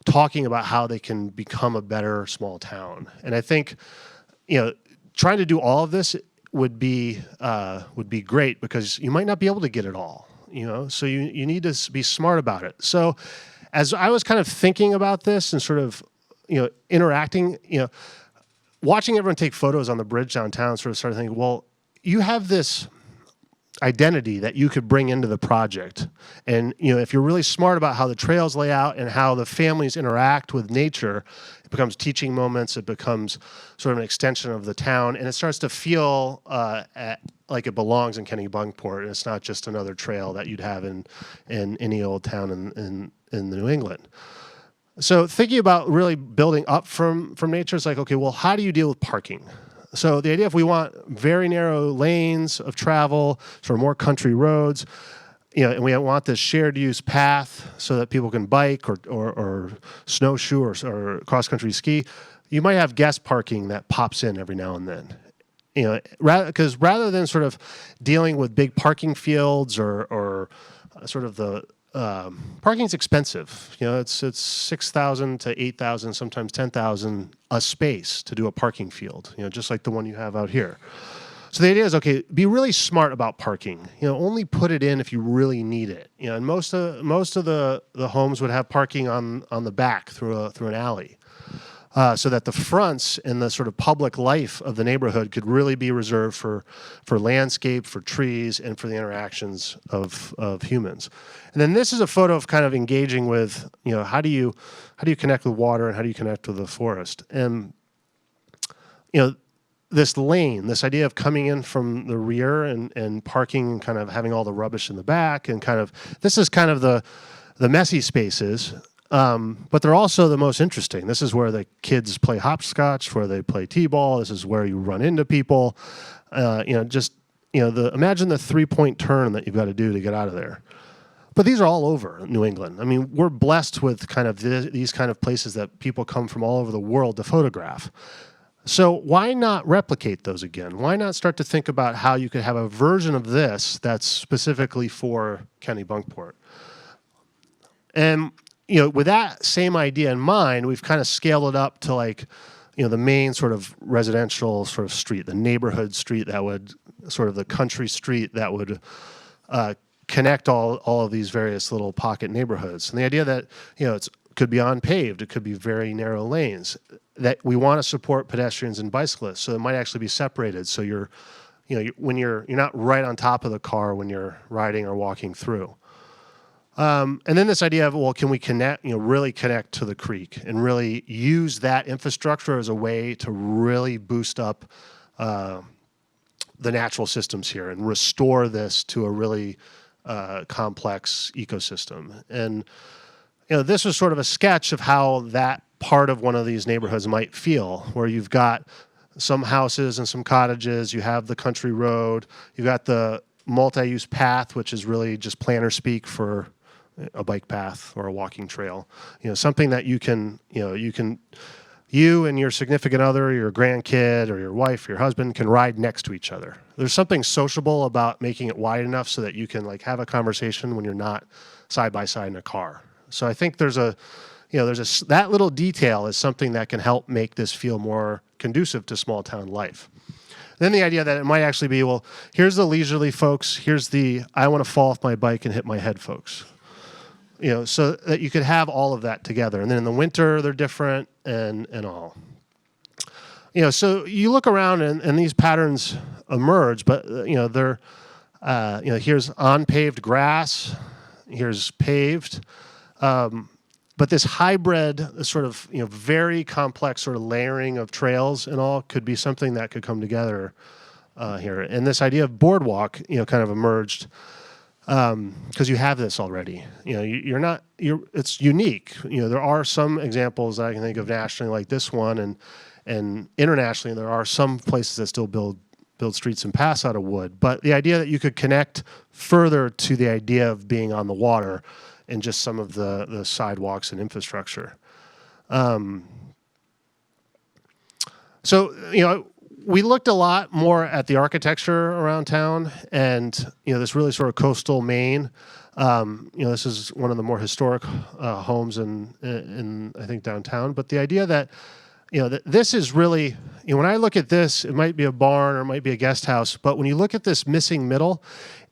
talking about how they can become a better small town. And I think, trying to do all of this would be great, because you might not be able to get it all, so you need to be smart about it. So as I was kind of thinking about this and sort of, interacting, watching everyone take photos on the bridge downtown, sort of started thinking, well, you have this identity that you could bring into the project. And if you're really smart about how the trails lay out and how the families interact with nature, it becomes teaching moments, it becomes sort of an extension of the town, and it starts to feel like it belongs in Kennebunkport, and it's not just another trail that you'd have in any old town in New England. So thinking about really building up from nature, it's like, okay, well, how do you deal with parking? So the idea, if we want very narrow lanes of travel, sort of more country roads, and we want this shared use path so that people can bike or snowshoe or cross-country ski, you might have guest parking that pops in every now and then. Because rather than sort of dealing with big parking fields or sort of the parking's expensive. It's $6,000 to $8,000, sometimes $10,000 a space to do a parking field. Just like the one you have out here. So the idea is, okay, be really smart about parking. Only put it in if you really need it. And most of the homes would have parking on the back through an alley. So that the fronts and the sort of public life of the neighborhood could really be reserved for landscape, for trees, and for the interactions of humans. And then this is a photo of kind of engaging with, how do you connect with water and how do you connect with the forest? And, this lane, this idea of coming in from the rear and parking and kind of having all the rubbish in the back, and kind of, this is kind of the messy spaces. But they're also the most interesting. This is where the kids play hopscotch, where they play t-ball. This is where you run into people. Imagine the 3-point turn that you've got to do to get out of there. But these are all over New England. I mean, we're blessed with kind of these kind of places that people come from all over the world to photograph. So why not replicate those again? Why not start to think about how you could have a version of this that's specifically for Kennebunkport? And with that same idea in mind, we've kind of scaled it up to the main sort of residential sort of street, the neighborhood street that would sort of the country street that would connect all of these various little pocket neighborhoods. And the idea that, it could be unpaved, it could be very narrow lanes, that we want to support pedestrians and bicyclists. So it might actually be separated. So you're not right on top of the car when you're riding or walking through. And then this idea of, well, can we connect, really connect to the creek and really use that infrastructure as a way to really boost up the natural systems here and restore this to a really complex ecosystem. And, this was sort of a sketch of how that part of one of these neighborhoods might feel, where you've got some houses and some cottages, you have the country road, you've got the multi-use path, which is really just planner speak for a bike path or a walking trail, something that you can you and your significant other, your grandkid, or your wife, or your husband can ride next to each other. There's something sociable about making it wide enough so that you can like have a conversation when you're not side by side in a car. So I think that little detail is something that can help make this feel more conducive to small town life. Then the idea that it might actually be, well, here's the leisurely folks, here's the I want to fall off my bike and hit my head folks. So that you could have all of that together. And then in the winter, they're different and all. So you look around and these patterns emerge, but, they're, here's unpaved grass, here's paved. But this hybrid sort of, very complex sort of layering of trails and all could be something that could come together here. And this idea of boardwalk, kind of emerged because you have this already. It's unique. There are some examples that I can think of nationally like this one, and internationally there are some places that still build streets and paths out of wood. But the idea that you could connect further to the idea of being on the water and just some of the sidewalks and infrastructure. We looked a lot more at the architecture around town and, this really sort of coastal Maine. This is one of the more historic homes in I think, downtown. But the idea that, that this is really, when I look at this, it might be a barn or it might be a guest house. But when you look at this missing middle,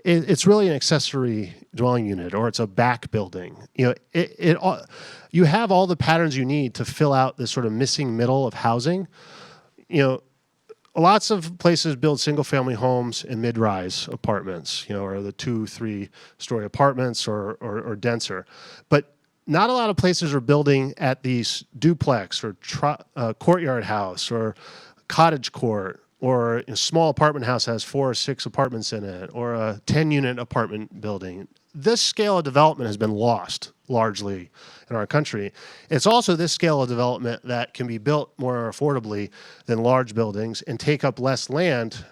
it's really an accessory dwelling unit, or it's a back building. You have all the patterns you need to fill out this sort of missing middle of housing. Lots of places build single-family homes and mid-rise apartments, or the 2-3 story apartments or denser. But not a lot of places are building at these duplex or courtyard house or cottage court, or a small apartment house has 4 or 6 apartments in it, or a 10-unit apartment building. This scale of development has been lost largely in our country. It's also this scale of development that can be built more affordably than large buildings and take up less land,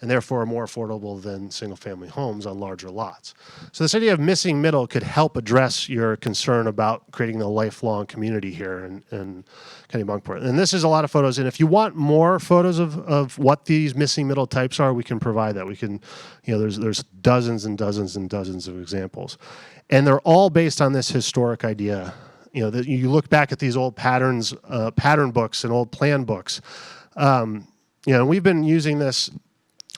and therefore are more affordable than single-family homes on larger lots. So this idea of missing middle could help address your concern about creating a lifelong community here in Kennebunkport. And this is a lot of photos, and if you want more photos of what these missing middle types are, we can provide that. We can, there's dozens and dozens and dozens of examples. And they're all based on this historic idea. That you look back at these old patterns, pattern books and old plan books. We've been using this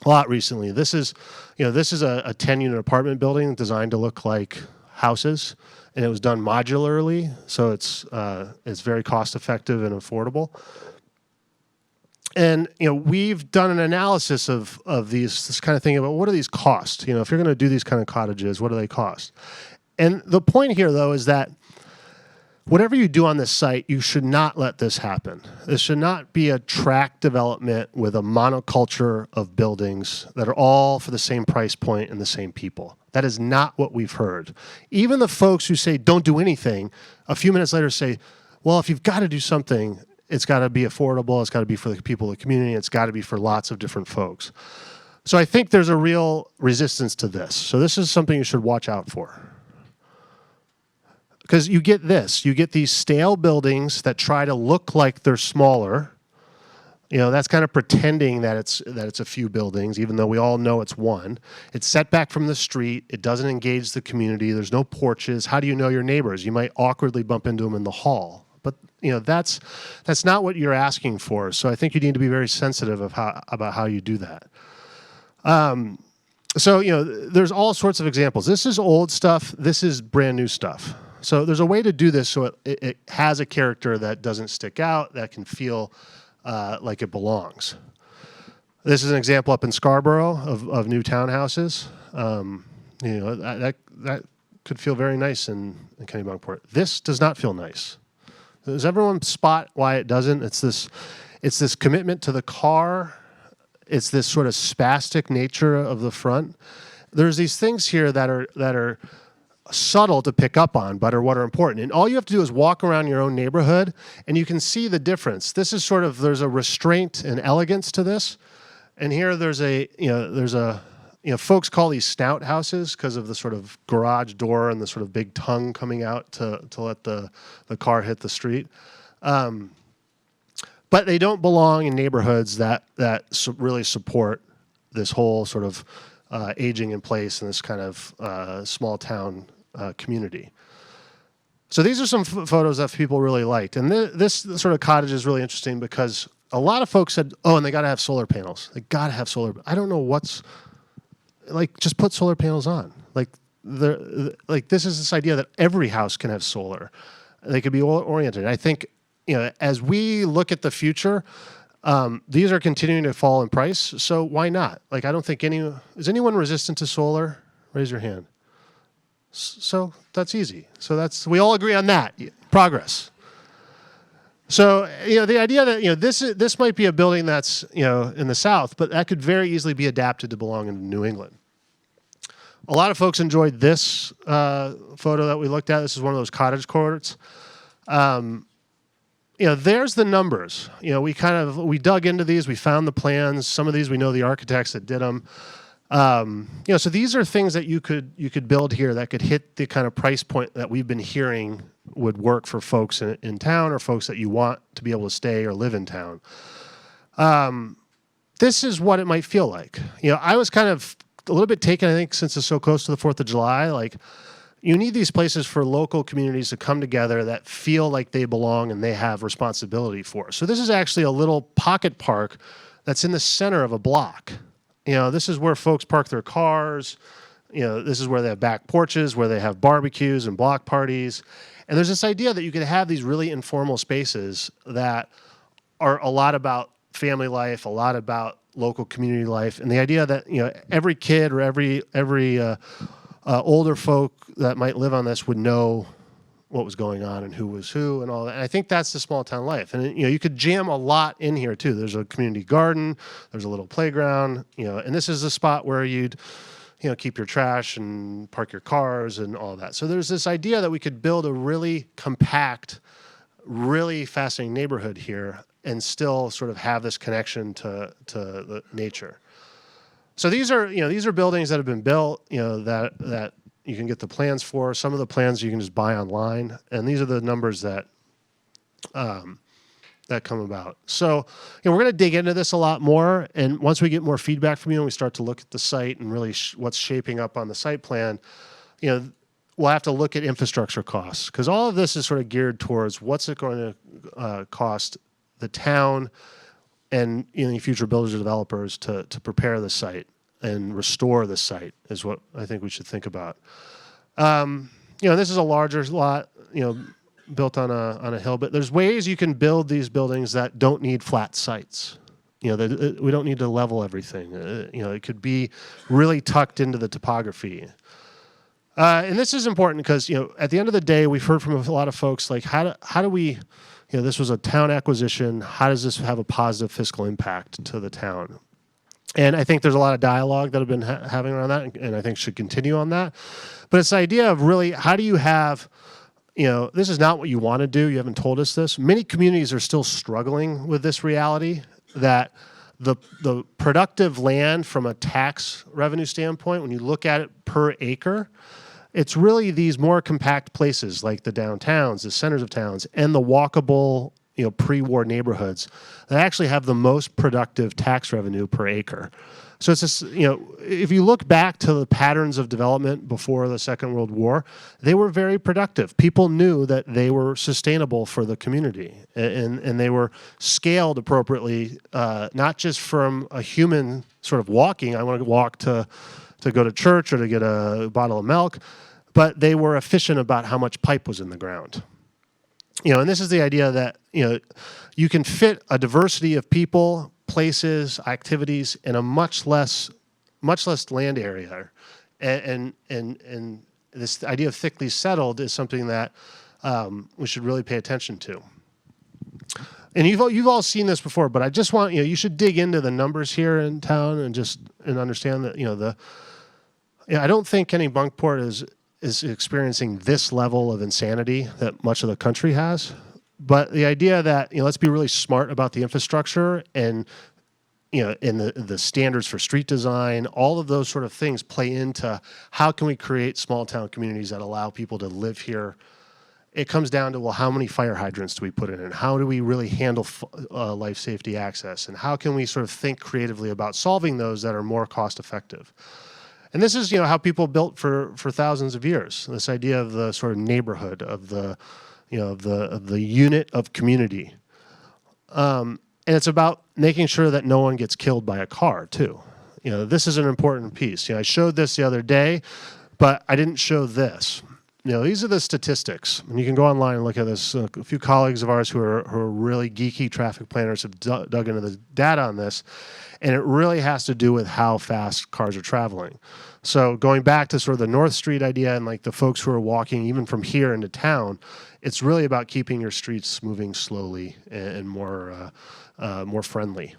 a lot recently. This is a 10-unit apartment building designed to look like houses, and it was done modularly, so it's very cost effective and affordable. And we've done an analysis of this kind of thing about what do these cost? If you're going to do these kind of cottages, what do they cost? And the point here, though, is that whatever you do on this site, you should not let this happen. This should not be a tract development with a monoculture of buildings that are all for the same price point and the same people. That is not what we've heard. Even the folks who say don't do anything, a few minutes later say, well, if you've got to do something, it's got to be affordable, it's got to be for the people of the community, it's got to be for lots of different folks. So I think there's a real resistance to this. So this is something you should watch out for. Because you get these stale buildings that try to look like they're smaller. That's kind of pretending that it's a few buildings, even though we all know it's one. It's set back from the street. It doesn't engage the community. There's no porches. How do you know your neighbors? You might awkwardly bump into them in the hall. But that's not what you're asking for. So I think you need to be very sensitive about how you do that. There's all sorts of examples. This is old stuff. This is brand new stuff. So there's a way to do this so it has a character that doesn't stick out, that can feel like it belongs. This is an example up in Scarborough of new townhouses. That could feel very nice in Kennebunkport. This does not feel nice. Does everyone spot why it doesn't? It's this commitment to the car. It's this sort of spastic nature of the front. There's these things here that are subtle to pick up on, but are what are important. And all you have to do is walk around your own neighborhood, and you can see the difference. This is there's a restraint and elegance to this, and here there's folks call these snout houses because of the sort of garage door and the sort of big tongue coming out to let the car hit the street. but they don't belong in neighborhoods that really support this whole sort of aging in place in this kind of small town community. So these are some photos that people really liked. And this sort of cottage is really interesting because a lot of folks said, oh, and they got to have solar panels. They got to have solar. I don't know what's, like, just put solar panels on. Like this is this idea that every house can have solar. They could be oriented. I think, as we look at the future, these are continuing to fall in price. So why not? Like, I don't think is anyone resistant to solar? Raise your hand. So that's easy. So we all agree on that. Progress. So, the idea that, this might be a building that's, in the South, but that could very easily be adapted to belong in New England. A lot of folks enjoyed this photo that we looked at. This is one of those cottage courts. There's the numbers. We dug into these. We found the plans. Some of these we know the architects that did them. So these are things that you could build here that could hit the kind of price point that we've been hearing would work for folks in town or folks that you want to be able to stay or live in town. This is what it might feel like. I was kind of a little bit taken, I think, since it's so close to the 4th of July. Like, you need these places for local communities to come together that feel like they belong and they have responsibility for. So this is actually a little pocket park that's in the center of a block. This is where folks park their cars. This is where they have back porches, where they have barbecues and block parties. And there's this idea that you could have these really informal spaces that are a lot about family life, a lot about local community life, and the idea that every kid or every older folk that might live on this would know what was going on and who was who and all that. And I think that's the small town life. And you could jam a lot in here too. There's a community garden, there's a little playground, and this is a spot where you'd keep your trash and park your cars and all that. So there's this idea that we could build a really compact, really fascinating neighborhood here and still sort of have this connection to the nature. So these are buildings that have been built, that you can get the plans for. Some of the plans you can just buy online, and these are the numbers that come about. So we're going to dig into this a lot more, and once we get more feedback from you and we start to look at the site and really what's shaping up on the site plan, we'll have to look at infrastructure costs, because all of this is sort of geared towards what's it going to cost the town and any future builders or developers to prepare the site and restore the site is what I think we should think about. This is a larger lot, built on a hill, but there's ways you can build these buildings that don't need flat sites. We don't need to level everything. It could be really tucked into the topography. And this is important because, at the end of the day, we've heard from a lot of folks, like, how do we, this was a town acquisition. How does this have a positive fiscal impact to the town? And I think there's a lot of dialogue that have been having around that, and I think should continue on that. But it's the idea of really, how do you have, this is not what you want to do. You haven't told us this. Many communities are still struggling with this reality that the productive land from a tax revenue standpoint, when you look at it per acre, it's really these more compact places like the downtowns, the centers of towns, and the walkable, pre-war neighborhoods that actually have the most productive tax revenue per acre. So it's just, if you look back to the patterns of development before the Second World War, they were very productive. People knew that they were sustainable for the community, and they were scaled appropriately, not just from a human sort of walking, I want to walk to go to church or to get a bottle of milk, but they were efficient about how much pipe was in the ground. And this is the idea that, you can fit a diversity of people, places, activities in a much less land area. And this idea of thickly settled is something that we should really pay attention to. And you've all seen this before, but I just want, you should dig into the numbers here in town and understand that, I don't think Kennebunkport is experiencing this level of insanity that much of the country has. But the idea that, let's be really smart about the infrastructure and, and the standards for street design, all of those sort of things play into how can we create small town communities that allow people to live here it comes down to, well, how many fire hydrants do we put in, and how do we really handle life safety access, and how can we sort of think creatively about solving those that are more cost effective. And this is, how people built for thousands of years. This idea of the sort of neighborhood, of the, of the unit of community. And it's about making sure that no one gets killed by a car too. This is an important piece. I showed this the other day, but I didn't show this. These are the statistics, and you can go online and look at this. A few colleagues of ours who are really geeky traffic planners have dug into the data on this, and it really has to do with how fast cars are traveling. So going back to sort of the North Street idea and like the folks who are walking even from here into town, it's really about keeping your streets moving slowly and more friendly.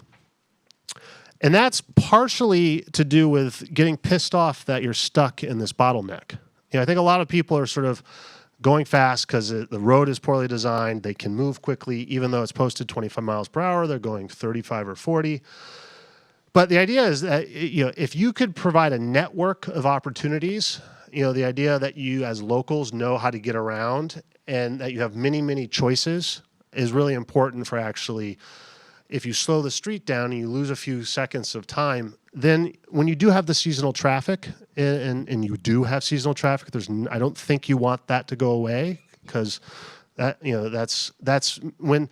And that's partially to do with getting pissed off that you're stuck in this bottleneck. I think a lot of people are sort of going fast because the road is poorly designed. They can move quickly, even though it's posted 25 miles per hour, they're going 35 or 40. But the idea is that, if you could provide a network of opportunities, the idea that you as locals know how to get around and that you have many, many choices is really important for actually, if you slow the street down and you lose a few seconds of time, then when you do have the seasonal traffic, and you do have seasonal traffic, I don't think you want that to go away, because that's when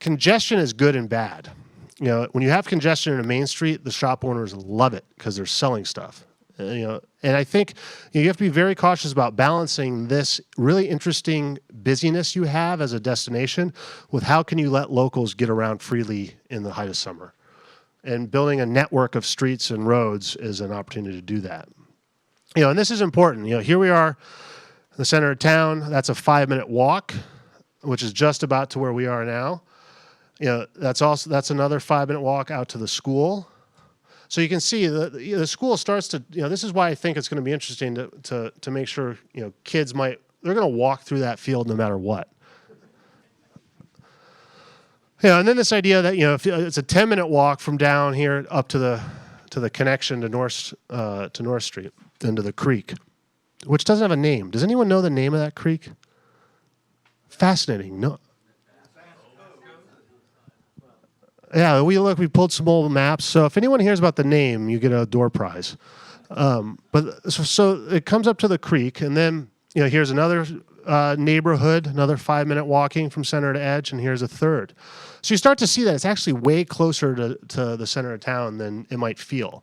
congestion is good and bad. When you have congestion in a main street, the shop owners love it because they're selling stuff. And I think you have to be very cautious about balancing this really interesting busyness you have as a destination with how can you let locals get around freely in the height of summer. And building a network of streets and roads is an opportunity to do that. And this is important. Here we are in the center of town. That's a 5-minute walk, which is just about to where we are now. That's another 5-minute walk out to the school. So you can see the school starts to, this is why I think it's going to be interesting to make sure, kids they're going to walk through that field no matter what. And then this idea that, if it's a 10-minute walk from down here up to the connection to North Street, into the creek, which doesn't have a name. Does anyone know the name of that creek? Fascinating. No. Yeah, we pulled some old maps. So if anyone hears about the name, you get a door prize. So it comes up to the creek, and then here's another neighborhood, another 5-minute walking from center to edge, and here's a third. So you start to see that it's actually way closer to the center of town than it might feel.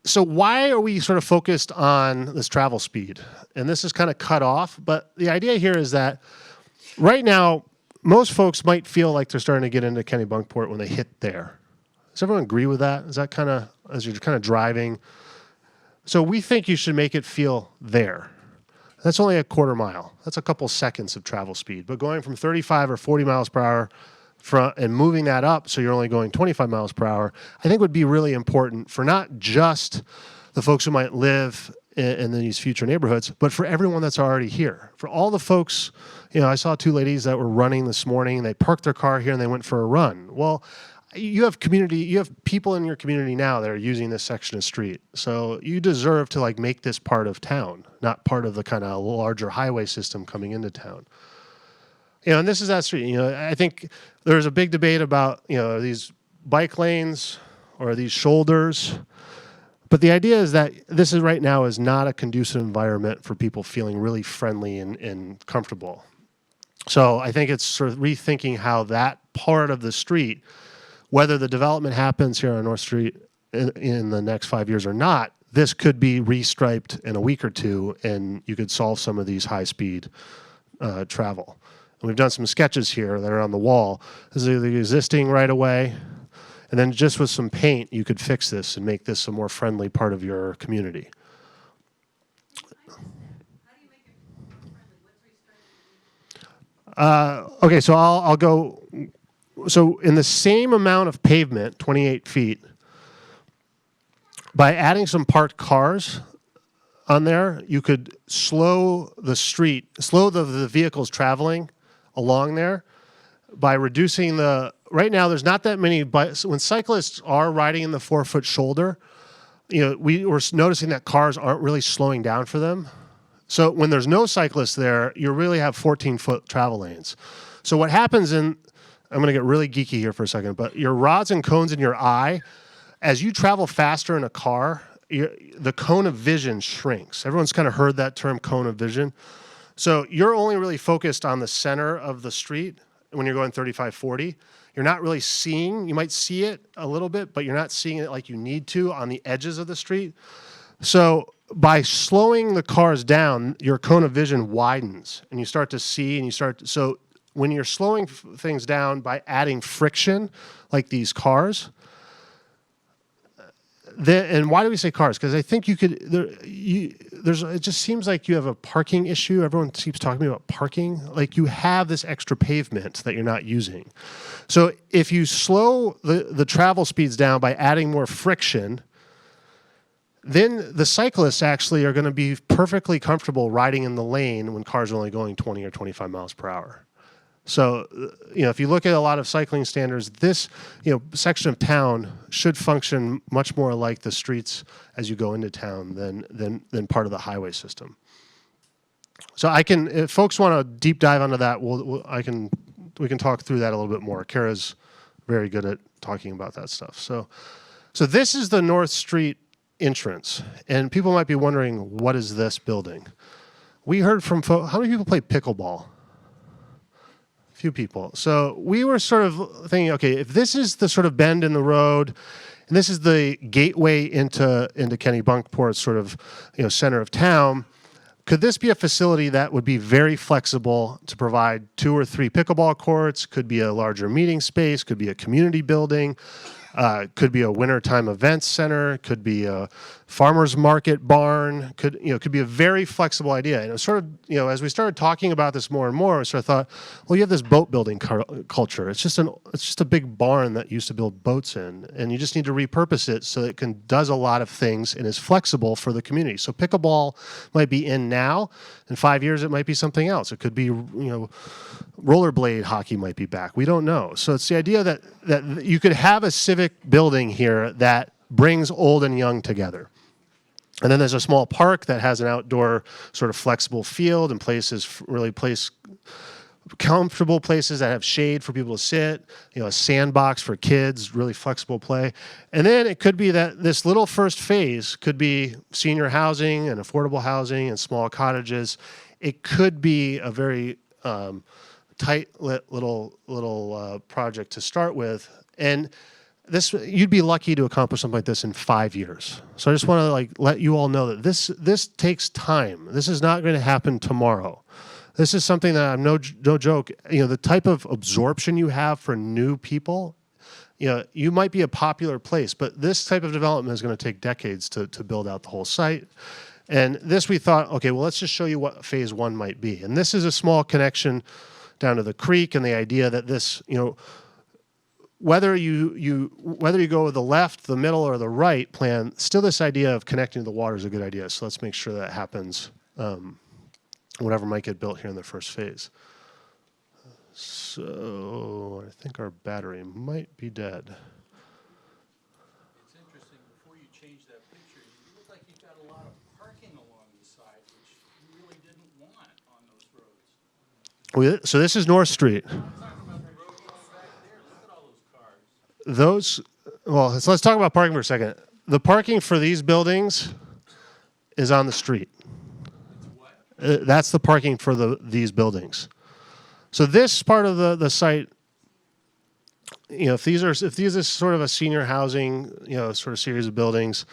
So why are we sort of focused on this travel speed? And this is kind of cut off, but the idea here is that right now, most folks might feel like they're starting to get into Kennebunkport when they hit there. Does everyone agree with that? Is that kind of, as you're kind of driving? So we think you should make it feel there. That's only a quarter mile. That's a couple seconds of travel speed. But going from 35 or 40 miles per hour and moving that up so you're only going 25 miles per hour, I think would be really important for not just the folks who might live in these future neighborhoods, but for everyone that's already here. For all the folks, I saw 2 ladies that were running this morning, and they parked their car here and they went for a run. Well, you have people in your community now that are using this section of street. So you deserve to make this part of town, not part of the kind of larger highway system coming into town. And this is that street. I think there's a big debate about, these bike lanes or these shoulders. But the idea is that this is right now is not a conducive environment for people feeling really friendly and comfortable. So I think it's sort of rethinking how that part of the street, whether the development happens here on North Street in the next 5 years or not, this could be restriped in a week or two, and you could solve some of these high-speed travel. And we've done some sketches here that are on the wall. This is the existing right-of-way. And then just with some paint, you could fix this and make this a more friendly part of your community. How do you make it more friendly? What's restricted? Okay, so I'll go. So in the same amount of pavement, 28 feet, by adding some parked cars on there, you could slow the vehicles traveling along there by reducing right now there's not that many, but when cyclists are riding in the 4-foot shoulder, we were noticing that cars aren't really slowing down for them. So when there's no cyclists there, you really have 14-foot travel lanes. So what happens I'm going to get really geeky here for a second, but your rods and cones in your eye, as you travel faster in a car, the cone of vision shrinks. Everyone's kind of heard that term, cone of vision. So you're only really focused on the center of the street when you're going 35, 40. You're not really seeing, you might see it a little bit, but you're not seeing it like you need to on the edges of the street. So by slowing the cars down, your cone of vision widens and you start to see so when you're slowing things down by adding friction, like these cars, and why do we say cars? Because I think it just seems like you have a parking issue. Everyone keeps talking about parking. Like you have this extra pavement that you're not using. So if you slow the travel speeds down by adding more friction, then the cyclists actually are going to be perfectly comfortable riding in the lane when cars are only going 20 or 25 miles per hour. So, if you look at a lot of cycling standards, this, section of town should function much more like the streets as you go into town than part of the highway system. So if folks want to deep dive onto that, we can talk through that a little bit more. Kara's very good at talking about that stuff. So this is the North Street entrance, and people might be wondering, what is this building? We heard from how many people play pickleball? Few people. So we were sort of thinking, okay, if this is the sort of bend in the road, and this is the gateway into Kennebunkport, sort of center of town, could this be a facility that would be very flexible to provide 2 or 3 pickleball courts? Could be a larger meeting space. Could be a community building. Could be a wintertime events center. Could be a farmer's market barn. Could be a very flexible idea. And it was sort of, as we started talking about this more and more, I sort of thought, well, you have this boat building culture. It's just a big barn that used to build boats in, and you just need to repurpose it so that it does a lot of things and is flexible for the community. So pickleball might be in now. In 5 years, it might be something else. It could be, rollerblade hockey might be back. We don't know. So it's the idea that you could have a civic building here that brings old and young together. And then there's a small park that has an outdoor sort of flexible field and comfortable places that have shade for people to sit, a sandbox for kids, really flexible play. And then it could be that this little first phase could be senior housing and affordable housing and small cottages. It could be a very tight little project to start with. And you'd be lucky to accomplish something like this in 5 years. So I just want to let you all know that this takes time. This is not going to happen tomorrow. This is something that I'm no joke. The type of absorption you have for new people, you might be a popular place, but this type of development is going to take decades to build out the whole site. And this we thought, okay, well, let's just show you what phase 1 might be. And this is a small connection down to the creek, and the idea that this, whether you go with the left, the middle, or the right plan, still this idea of connecting to the water is a good idea. So let's make sure that happens. Whatever might get built here in the first phase. So I think our battery might be dead. It's interesting, before you change that picture, you look like you've got a lot of parking along the side, which you really didn't want on those roads. So this is North Street. I'm talking about the road going back there. Look at all those cars. So let's talk about parking for a second. The parking for these buildings is on the street. That's the parking for these buildings. So this part of the site, if these are sort of a senior housing, sort of series of buildings,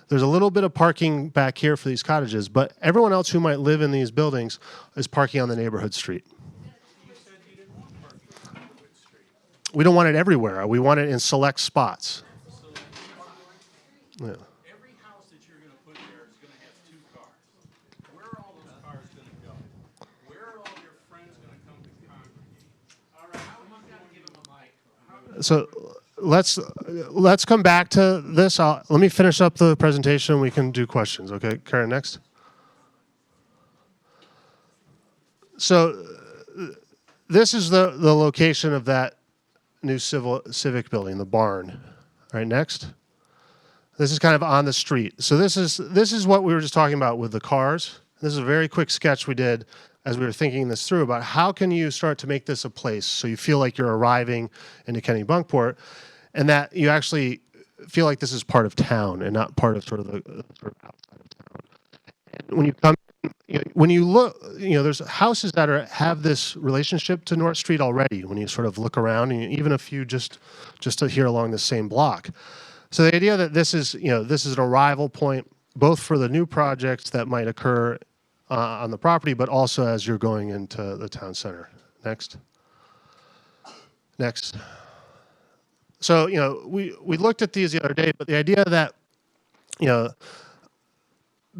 there's a little bit of parking back here for these cottages, but everyone else who might live in these buildings is parking on the neighborhood street. You said you didn't want parking on Neighborhood Street. We don't want it everywhere. We want it in select spots. Yeah. Every house that you're going to put there is going to have 2 cars. Where are all those cars going to go? Where are all your friends going to come to congregate? All right, how am I going to give them a mic? So let's come back to this. Let me finish up the presentation. We can do questions. Okay, Karen, next. So this is the location of that new civic building, the barn. All right, next. This is kind of on the street. So this is what we were just talking about with the cars. This is a very quick sketch we did as we were thinking this through about how can you start to make this a place so you feel like you're arriving into Kennebunkport and that you actually feel like this is part of town and not part of sort of the sort of outside of town. And when you come, when you look, there's houses that have this relationship to North Street already. When you sort of look around, and even a few just to here along the same block. So the idea that this is an arrival point both for the new projects that might occur on the property, but also as you're going into the town center. Next. Next. So, we looked at these the other day, but the idea that,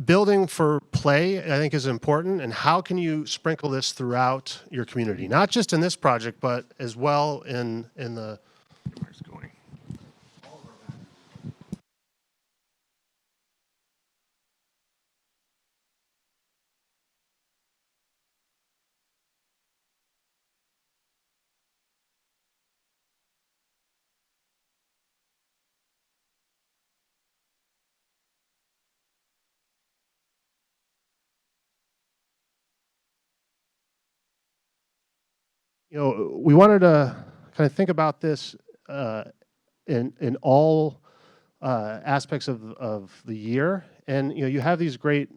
building for play, I think, is important. And how can you sprinkle this throughout your community? Not just in this project, but as well in the... Where's it going? We wanted to kind of think about this in all aspects of the year. And, you have these great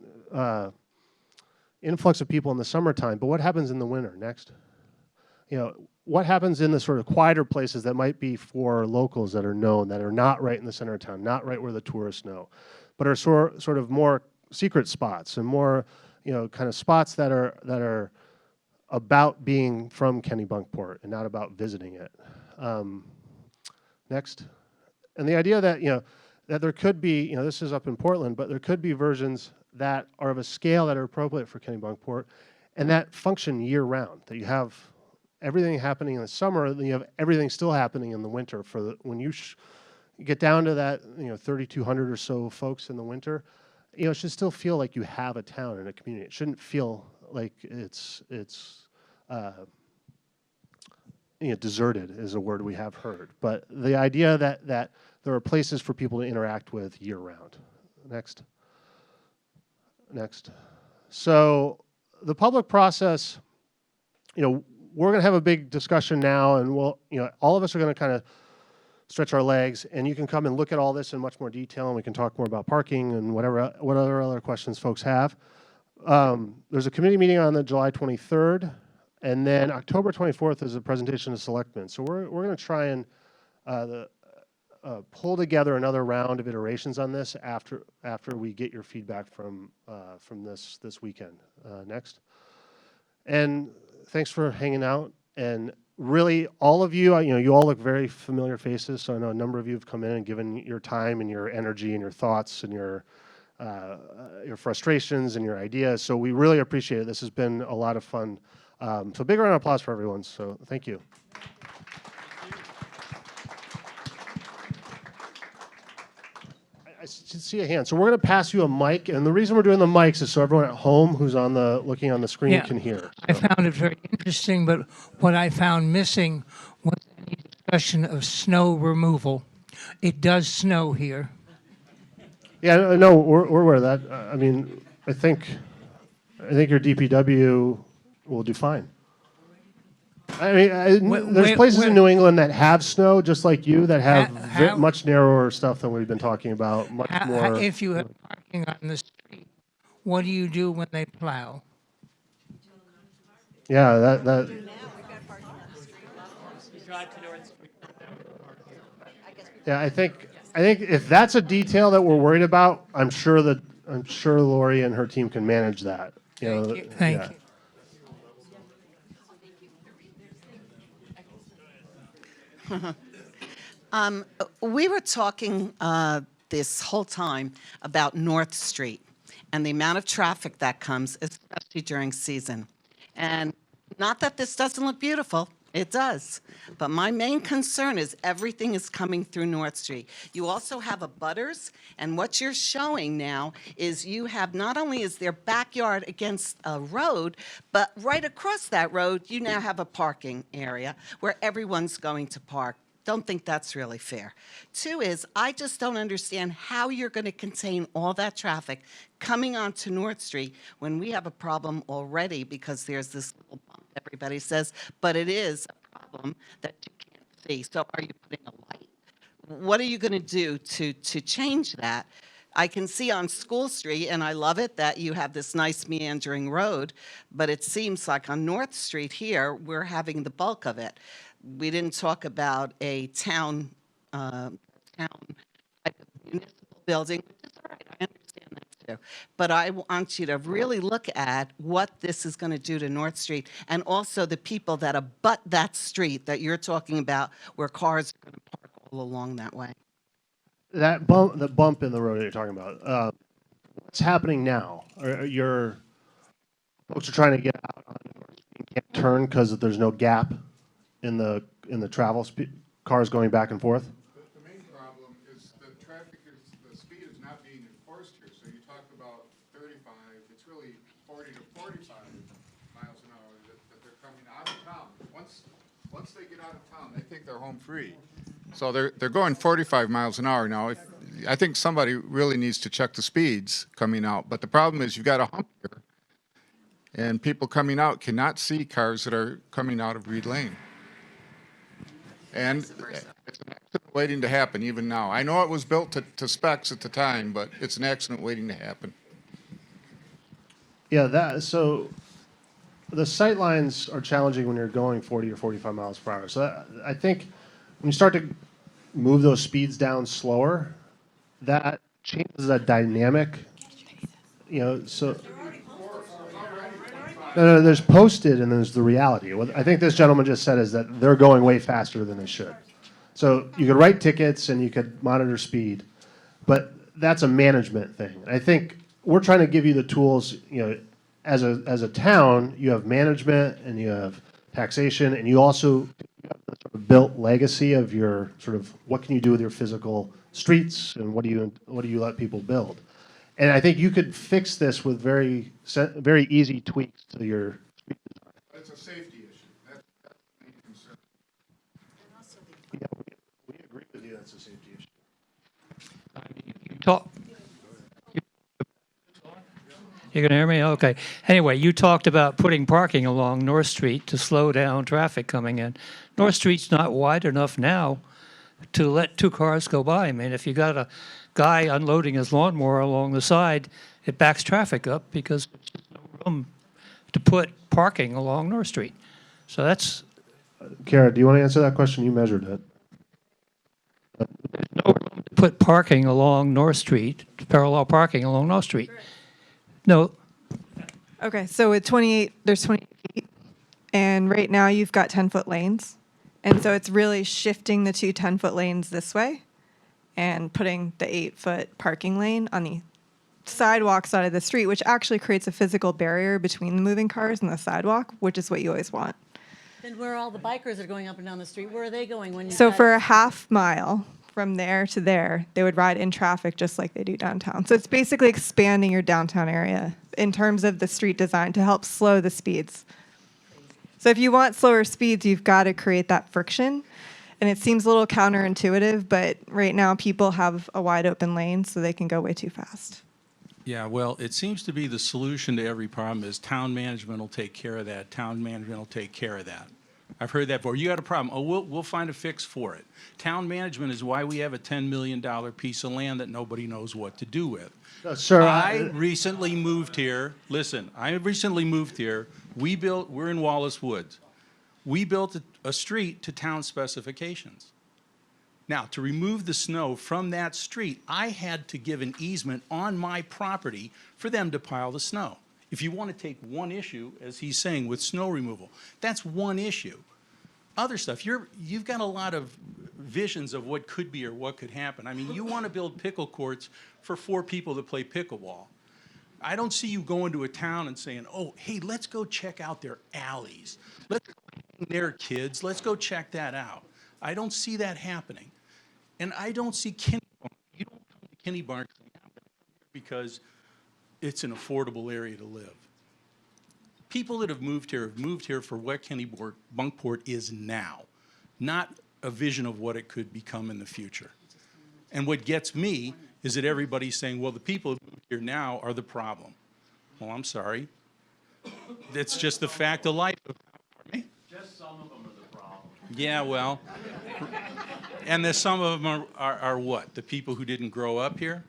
influx of people in the summertime, but what happens in the winter? Next. What happens in the sort of quieter places that might be for locals that are known, that are not right in the center of town, not right where the tourists know, but are sort of more secret spots and more, kind of spots that are about being from Kennebunkport and not about visiting it. Next. And the idea that, that there could be, this is up in Portland, but there could be versions that are of a scale that are appropriate for Kennebunkport and that function year-round, that you have everything happening in the summer, and then you have everything still happening in the winter. When you get down to that, 3,200 or so folks in the winter, it should still feel like you have a town and a community. It shouldn't feel like it's deserted is a word we have heard. But the idea that there are places for people to interact with year-round. Next. Next. So the public process, we're going to have a big discussion now, and we'll, all of us are going to kind of stretch our legs, and you can come and look at all this in much more detail, and we can talk more about parking and what other questions folks have. There's a committee meeting on the July 23rd, and then October 24th is a presentation to selectmen. So we're going to try and pull together another round of iterations on this after we get your feedback from this weekend. Next. And thanks for hanging out. And really, all of you, you all look very familiar faces. So I know a number of you have come in and given your time and your energy and your thoughts and your frustrations and your ideas. So we really appreciate it. This has been a lot of fun. So big round of applause for everyone. So thank you. I see a hand. So we're going to pass you a mic, and the reason we're doing the mics is so everyone at home who's looking on the screen can hear. So. I found it very interesting, but what I found missing was any discussion of snow removal. It does snow here. Yeah, no, we're aware of that. I think your DPW will do fine. There's places in New England that have snow, just like you, that have much narrower stuff than we've been talking about. Much more. If you have parking on the street, what do you do when they plow? Yeah, that. Yeah, I think if that's a detail that we're worried about, I'm sure Lori and her team can manage that. Thank you. We were talking this whole time about North Street and the amount of traffic that comes, especially during season. And not that this doesn't look beautiful, it does. But my main concern is everything is coming through North Street. You also have a butters, and what you're showing now is you have not only is their backyard against a road, but right across that road, you now have a parking area where everyone's going to park don't think that's really fair. Two is, I just don't understand how you're going to contain all that traffic coming onto North Street when we have a problem already because there's this little bump, everybody says, but it is a problem that you can't see. So are you putting a light? What are you going to do to change that? I can see on School Street, and I love it that you have this nice meandering road, but it seems like on North Street here, we're having the bulk of it. We didn't talk about a town type of municipal building, which is all right, I understand that too. But I want you to really look at what this is going to do to North Street, and also the people that abut that street that you're talking about, where cars are going to park all along that way. That bump, the bump in the road that you're talking about, what's happening now? Your folks are trying to get out on North Street and can't turn because there's no gap in the travel cars going back and forth. The main problem is the speed is not being enforced here. So you talk about 35, it's really 40 to 45 miles an hour that they're coming out of town. Once they get out of town, they think they're home free. So they're going 45 miles an hour now. I think somebody really needs to check the speeds coming out. But the problem is you've got a hump here, and people coming out cannot see cars that are coming out of Reed Lane. And it's an accident waiting to happen even now. I know it was built to specs at the time, but it's an accident waiting to happen. Yeah, so the sight lines are challenging when you're going 40 or 45 miles per hour. So I think when you start to move those speeds down slower, that changes that dynamic. So no, there's posted and there's the reality. What I think this gentleman just said is that they're going way faster than they should. So you could write tickets and you could monitor speed, but that's a management thing. I think we're trying to give you the tools. As a town, you have management and you have taxation, and you also have the sort of built legacy of your sort of what can you do with your physical streets and what do you let people build. And I think you could fix this with very easy tweaks to your street design. But it's a safety issue. That's the main concern. Yeah, we agree with you. That's a safety issue. You can hear me? Okay. Anyway, you talked about putting parking along North Street to slow down traffic coming in. North Street's not wide enough now to let two cars go by. I mean, if you got a guy unloading his lawnmower along the side, it backs traffic up because there's no room to put parking along North Street. So that's Kara, do you want to answer that question? You measured it. no room to put parking along North Street, parallel parking along North Street. No, Okay, so with 28, there's 28 feet, and right now you've got 10-foot lanes. And so it's really shifting the two 10-foot lanes this way and putting the 8-foot parking lane on the sidewalk side of the street, which actually creates a physical barrier between the moving cars and the sidewalk, which is what you always want. Then where are all the bikers that are going up and down the street? Where are they going when you So for a half mile from there to there, they would ride in traffic just like they do downtown. So it's basically expanding your downtown area in terms of the street design to help slow the speeds. So if you want slower speeds, you've got to create that friction. And it seems a little counterintuitive, but right now people have a wide open lane so they can go way too fast. Yeah, well, it seems to be the solution to every problem is town management will take care of that. Town management will take care of that. I've heard that before. You got a problem. Oh, we'll find a fix for it. Town management is why we have a $10 million piece of land that nobody knows what to do with. Sir, I recently moved here. Listen, I recently moved here. We're in Wallace Woods. We built a street to town specifications. Now, to remove the snow from that street, I had to give an easement on my property for them to pile the snow. If you want to take one issue, as he's saying, with snow removal, that's one issue. Other stuff, you've got a lot of visions of what could be or what could happen. I mean, you want to build pickle courts for 4 people that play pickleball. I don't see you going to a town and saying, oh, hey, let's go check out their alleys. Let's go hang their kids. Let's go check that out. I don't see that happening. And I don't see Kennebunkport. You don't come to Kennebunkport because it's an affordable area to live. People that have moved here for what Kennebunkport is now, not a vision of what it could become in the future. And what gets me is that everybody's saying, well, the people who live here now are the problem. Well, I'm sorry. That's just the fact of life. Just some of them are the problem. Yeah, well, and there's some of them are what? The people who didn't grow up here?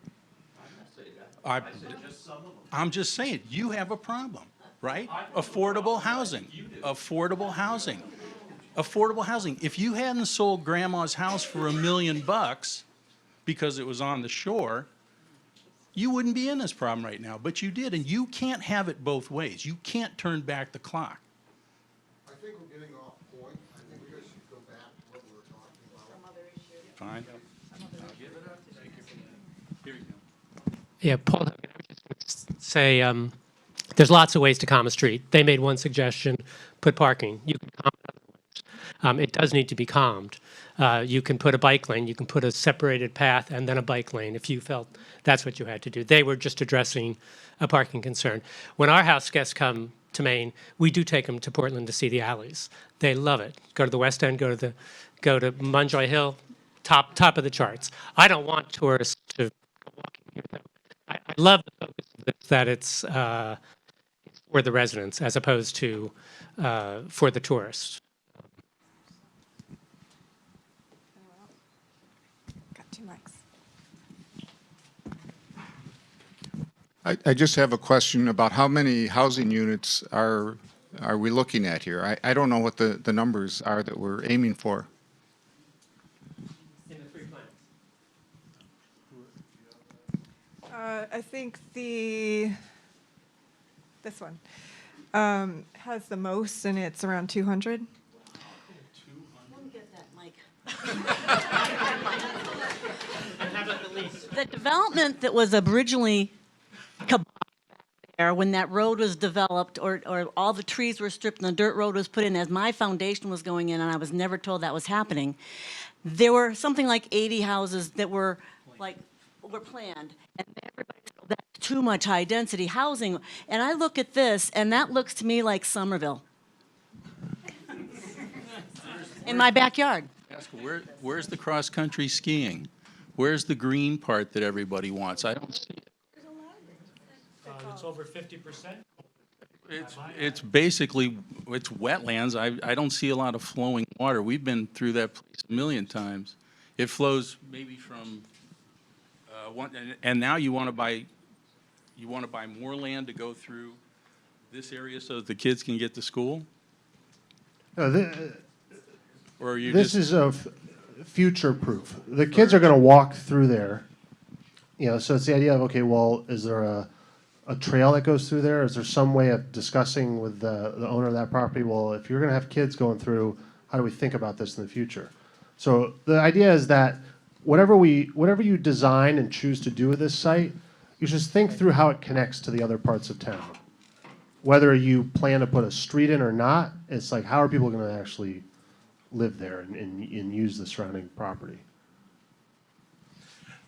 I'm just saying, you have a problem, right? Affordable housing, affordable housing, affordable housing. If you hadn't sold grandma's house for $1 million because it was on the shore, you wouldn't be in this problem right now, but you did, and you can't have it both ways. You can't turn back the clock. I think we're getting off point. I think we guys should go back to what we were talking about. Fine. Here you go. Yeah, Paul, I would just say there's lots of ways to calm a street. They made one suggestion, put parking. You can calm it other ways. It does need to be calmed. You can put a bike lane, you can put a separated path and then a bike lane if you felt that's what you had to do. They were just addressing a parking concern. When our house guests come to Maine, we do take them to Portland to see the alleys. They love it. Go to the West End, go to Munjoy Hill, top of the charts. I don't want tourists to go walking here though. I love the focus of this, that it's for the residents as opposed to for the tourists. Got two mics. I just have a question about how many housing units are we looking at here? I don't know what the numbers are that we're aiming for. In the 3 plans. I think this one has the most, and it's around 200. Don't get that, Mike. The development that was originally there when that road was developed or all the trees were stripped and the dirt road was put in as my foundation was going in and I was never told that was happening, there were something like 80 houses that were planned, and everybody told that's too much high density housing. And I look at this and that looks to me like Somerville in my backyard. Ask where's the cross-country skiing? Where's the green part that everybody wants? I don't see it. It's over 50%. It's basically, it's wetlands. I don't see a lot of flowing water. We've been through that place a million times. It flows maybe from and now you want to buy more land to go through this area so that the kids can get to school? Or are you This just, is future-proof. The kids are going to walk through there. So it's the idea of, okay, well, is there a trail that goes through there? Is there some way of discussing with the owner of that property, well, if you're going to have kids going through, how do we think about this in the future? So the idea is that whatever you design and choose to do with this site, you should think through how it connects to the other parts of town. Whether you plan to put a street in or not, it's like, how are people going to actually live there and use the surrounding property?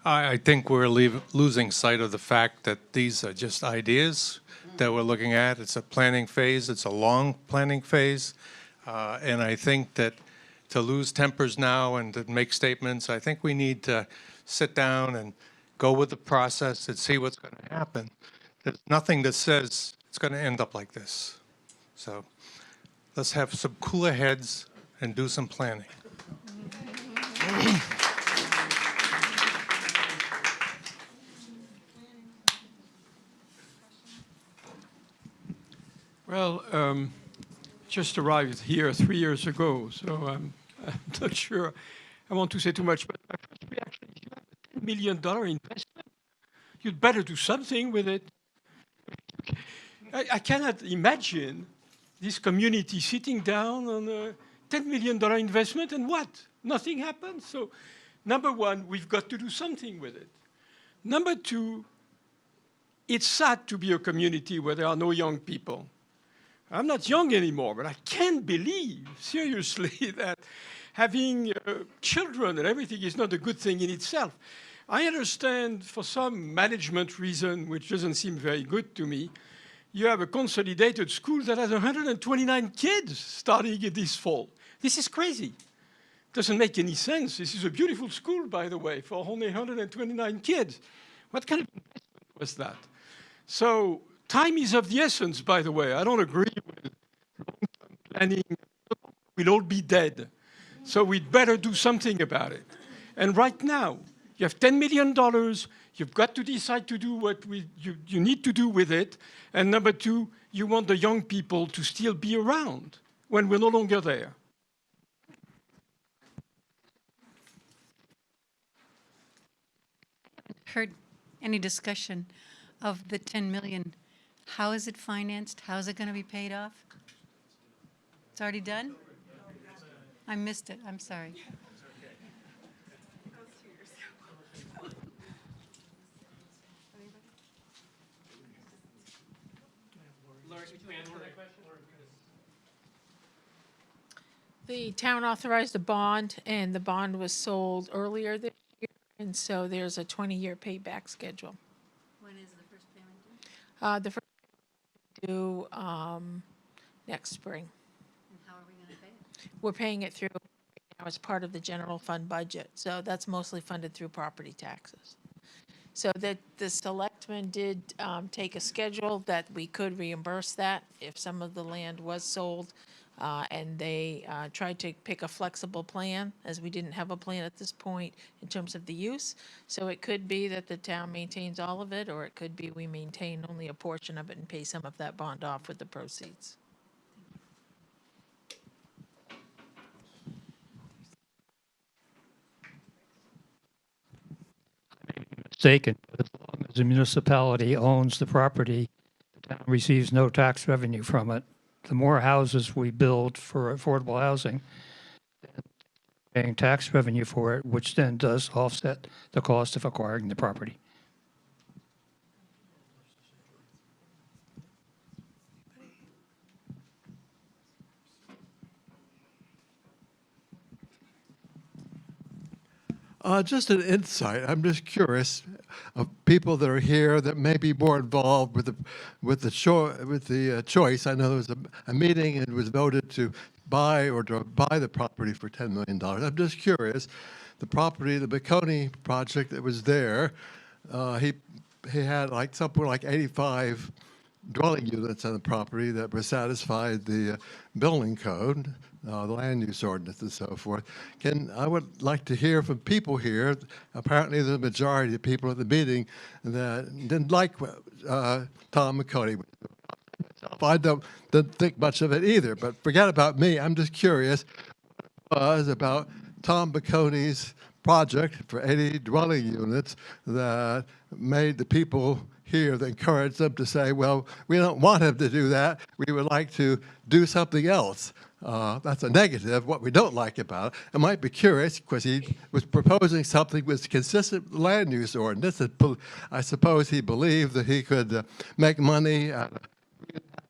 I think we're losing sight of the fact that these are just ideas that we're looking at. It's a planning phase. It's a long planning phase. And I think that to lose tempers now and to make statements, I think we need to sit down and go with the process and see what's going to happen. There's nothing that says it's going to end up like this. So let's have some cooler heads and do some planning. Well, just arrived here 3 years ago, so I'm not sure I want to say too much. But my first reaction, if you have a $10 million investment, you'd better do something with it. I cannot imagine this community sitting down on a $10 million investment and what? Nothing happens. So, number one, we've got to do something with it. Number two, it's sad to be a community where there are no young people. I'm not young anymore, but I can't believe, seriously, that having children and everything is not a good thing in itself. I understand for some management reason, which doesn't seem very good to me, you have a consolidated school that has 129 kids starting this fall. This is crazy. Doesn't make any sense. This is a beautiful school, by the way, for only 129 kids. What kind of investment was that? So time is of the essence, by the way. I don't agree with long-term planning. We'll all be dead. So we'd better do something about it. And right now, you have $10 million. You've got to decide to do what you need to do with it. And number two, you want the young people to still be around when we're no longer there. Heard any discussion of the 10 million. How is it financed? How is it going to be paid off? It's already done? I missed it. I'm sorry. The town authorized a bond, and the bond was sold earlier this year, and so there's a 20-year payback schedule. When is the first payment due? The first due next spring. And how are we going to pay it? We're paying it through now as part of the general fund budget, so that's mostly funded through property taxes. So that the selectmen did take a schedule that we could reimburse that if some of the land was sold. And they tried to pick a flexible plan, as we didn't have a plan at this point in terms of the use. So it could be that the town maintains all of it, or it could be we maintain only a portion of it and pay some of that bond off with the proceeds. Mistaken, but as long as the municipality owns the property, the town receives no tax revenue from it. The more houses we build for affordable housing, paying tax revenue for it, which then does offset the cost of acquiring the property. Just an insight. I'm just curious of people that are here that may be more involved with the choice. I know there was a meeting and it was voted to buy the property for $10 million. I'm just curious. The property, the Bacone project that was there, he had like somewhere like 85 dwelling units on the property that were satisfied the building code, the land use ordinance and so forth. I would like to hear from people here, apparently the majority of people at the meeting that didn't like Tom McConey. I didn't think much of it either, but forget about me. I'm just curious about Tom McConey's project for 80 dwelling units that made the people here that encouraged them to say, well, we don't want him to do that. We would like to do something else. That's a negative, what we don't like about it. I might be curious because he was proposing something with consistent with the land use ordinance. I suppose he believed that he could make money at a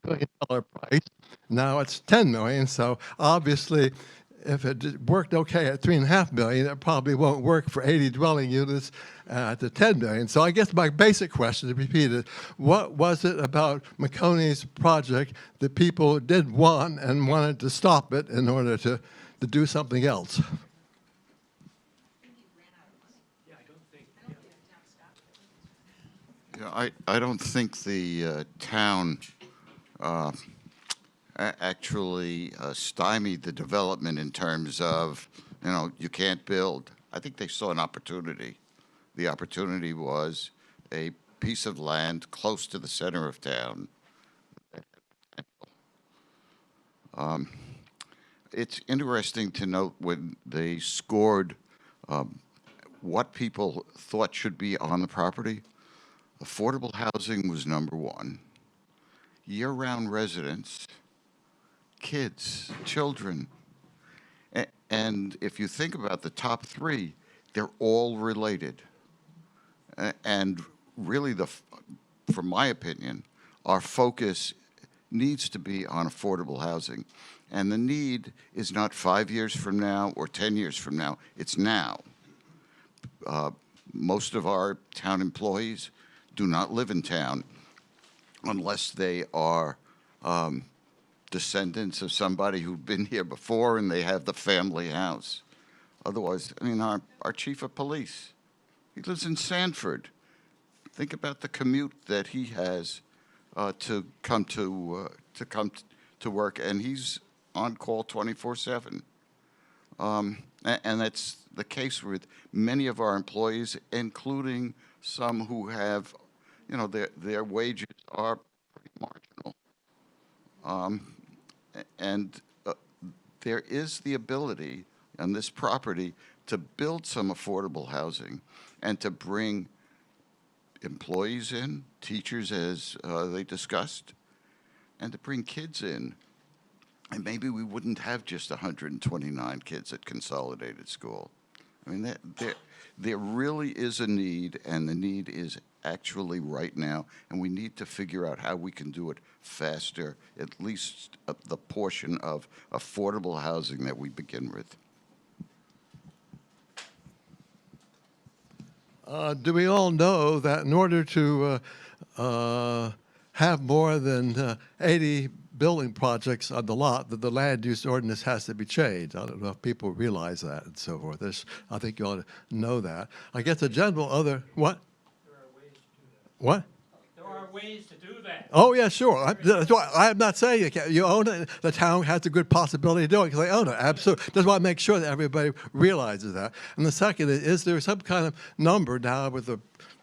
$3.5 million price. Now it's $10 million, so obviously if it worked okay at $3.5 million, it probably won't work for 80 dwelling units at the $10 million. So I guess my basic question, to repeat it, what was it about McConey's project that people did want and wanted to stop it in order to do something else? Yeah, I don't think the town actually stymied the development in terms of, you can't build. I think they saw an opportunity. The opportunity was a piece of land close to the center of town. It's interesting to note when they scored what people thought should be on the property. Affordable housing was number one. Year-round residents, kids, children. And if you think about the top three, they're all related. And really, from my opinion, our focus needs to be on affordable housing. And the need is not 5 years from now or 10 years from now. It's now. Most of our town employees do not live in town unless they are descendants of somebody who've been here before and they have the family house. Otherwise, I mean, our chief of police, he lives in Sanford. Think about the commute that he has to come to work, and he's on call 24/7. And that's the case with many of our employees, including some who have, their wages are pretty marginal. And there is the ability on this property to build some affordable housing and to bring employees in, teachers as they discussed, and to bring kids in. And maybe we wouldn't have just 129 kids at Consolidated School. I mean, there really is a need, and the need is actually right now, and we need to figure out how we can do it faster, at least the portion of affordable housing that we begin with. Do we all know that in order to have more than 80 building projects on the lot, that the land use ordinance has to be changed? I don't know if people realize that and so forth. I think you ought to know that. I guess the general other, what? There are ways to do that. What? There are ways to do that. Oh, yeah, sure. That's why I'm not saying you can't. You own it. The town has a good possibility of doing it because they own it. Absolutely. Just want to make sure that everybody realizes that. And the second is there some kind of number now with the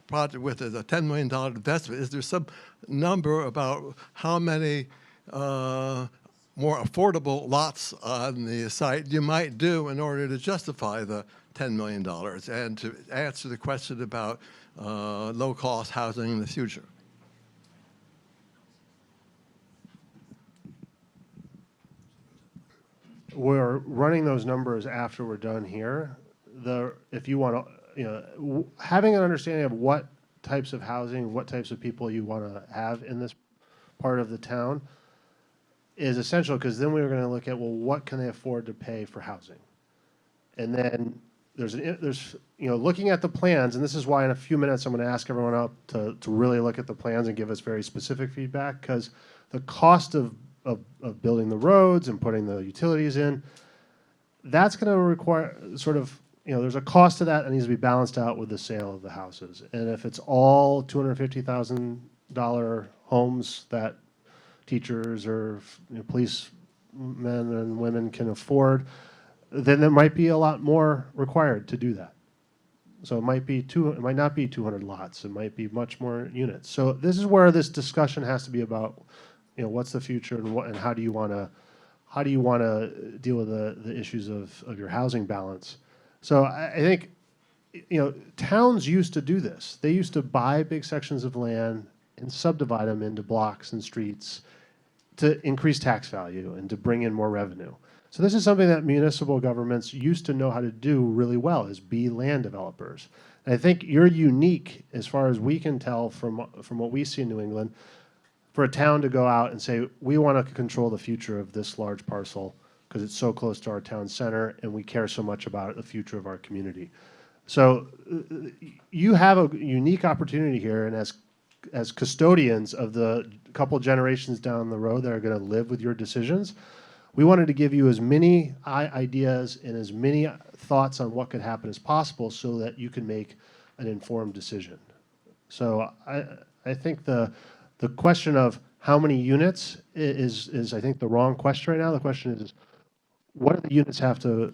project, with a $10 million investment? Is there some number about how many more affordable lots on the site you might do in order to justify the $10 million and to answer the question about low-cost housing in the future? We're running those numbers after we're done here. If you want to, having an understanding of what types of housing, what types of people you want to have in this part of the town is essential, because then we're going to look at, well, what can they afford to pay for housing? And then there's looking at the plans, and this is why in a few minutes I'm going to ask everyone up to really look at the plans and give us very specific feedback, because the cost of building the roads and putting the utilities in, that's going to require sort of, there's a cost to that that needs to be balanced out with the sale of the houses. And if it's all $250,000 homes that teachers or policemen and women can afford, then there might be a lot more required to do that. So it might not be 200 lots. It might be much more units. So this is where this discussion has to be about, what's the future and how do you want to deal with the issues of your housing balance. So I think, towns used to do this. They used to buy big sections of land and subdivide them into blocks and streets to increase tax value and to bring in more revenue. So this is something that municipal governments used to know how to do really well, is be land developers. And I think you're unique, as far as we can tell from what we see in New England, for a town to go out and say, we want to control the future of this large parcel because it's so close to our town center and we care so much about the future of our community. So you have a unique opportunity here, and as custodians of the couple generations down the road that are going to live with your decisions, we wanted to give you as many ideas and as many thoughts on what could happen as possible so that you can make an informed decision. So I think the question of how many units is I think the wrong question right now. The question is, what do the units have to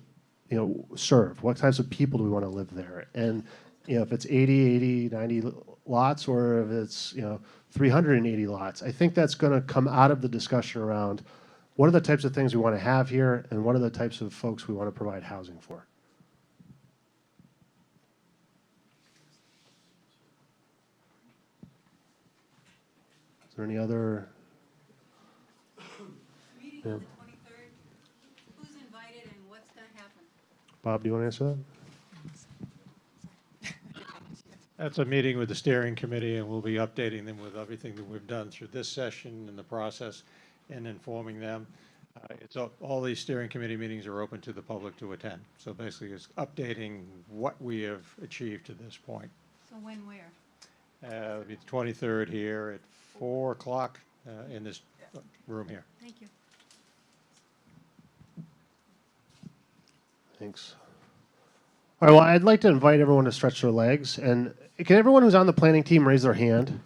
serve? What types of people do we want to live there? And if it's 80, 90 lots, or if it's 380 lots, I think that's going to come out of the discussion around what are the types of things we want to have here, and what are the types of folks we want to provide housing for. Is there any other? Meeting Yeah. on the 23rd, who's invited and what's going to happen? Bob, do you want to answer that? That's a meeting with the steering committee, and we'll be updating them with everything that we've done through this session and the process and informing them. All these steering committee meetings are open to the public to attend. So basically it's updating what we have achieved to this point. So when, where? It'll be the 23rd here at 4 o'clock in this room here. Thank you. Thanks. All right, well, I'd like to invite everyone to stretch their legs. And can everyone who's on the planning team raise their hand?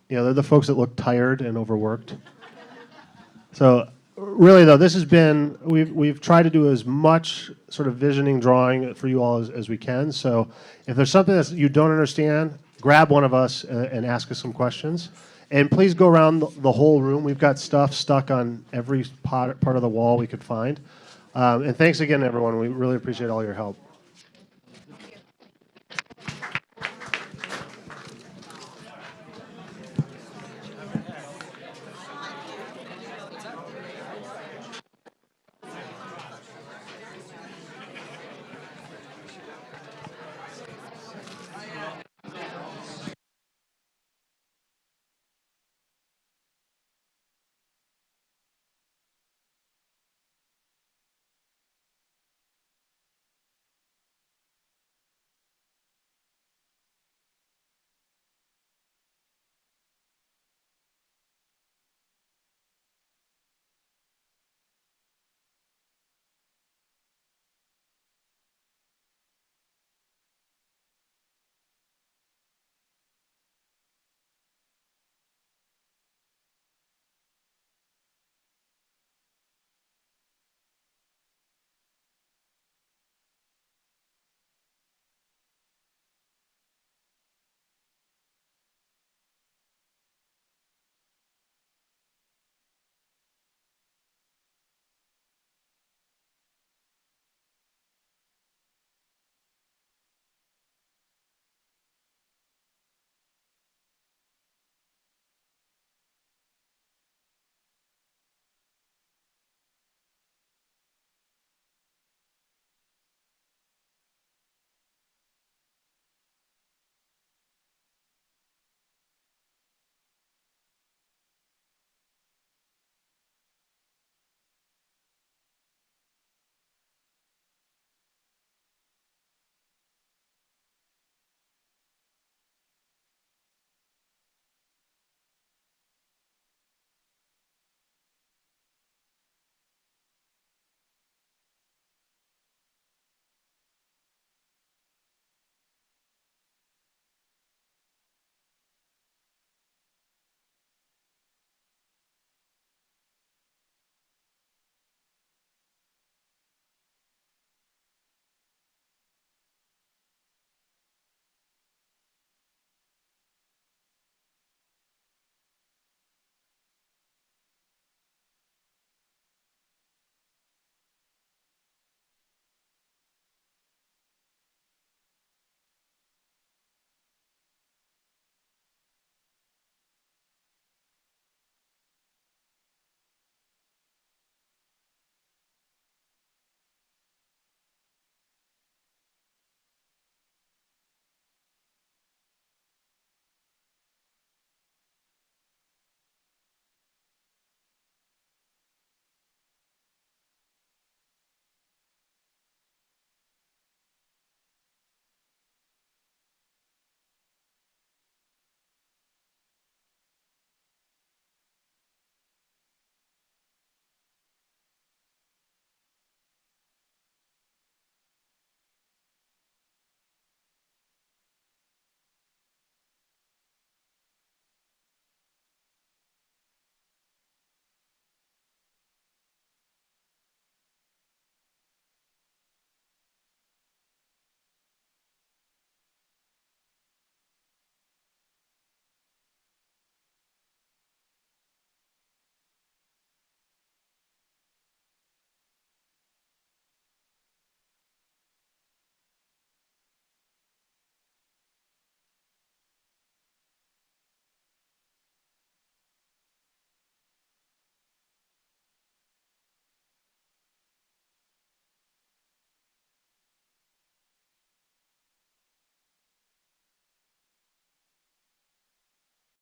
You know, they're the folks that look tired and overworked. So really, though, this has been, we've tried to do as much sort of visioning, drawing for you all as we can. So if there's something that you don't understand, grab one of us and ask us some questions. And please go around the whole room. We've got stuff stuck on every part of the wall we could find. And thanks again, everyone. We really appreciate all your help.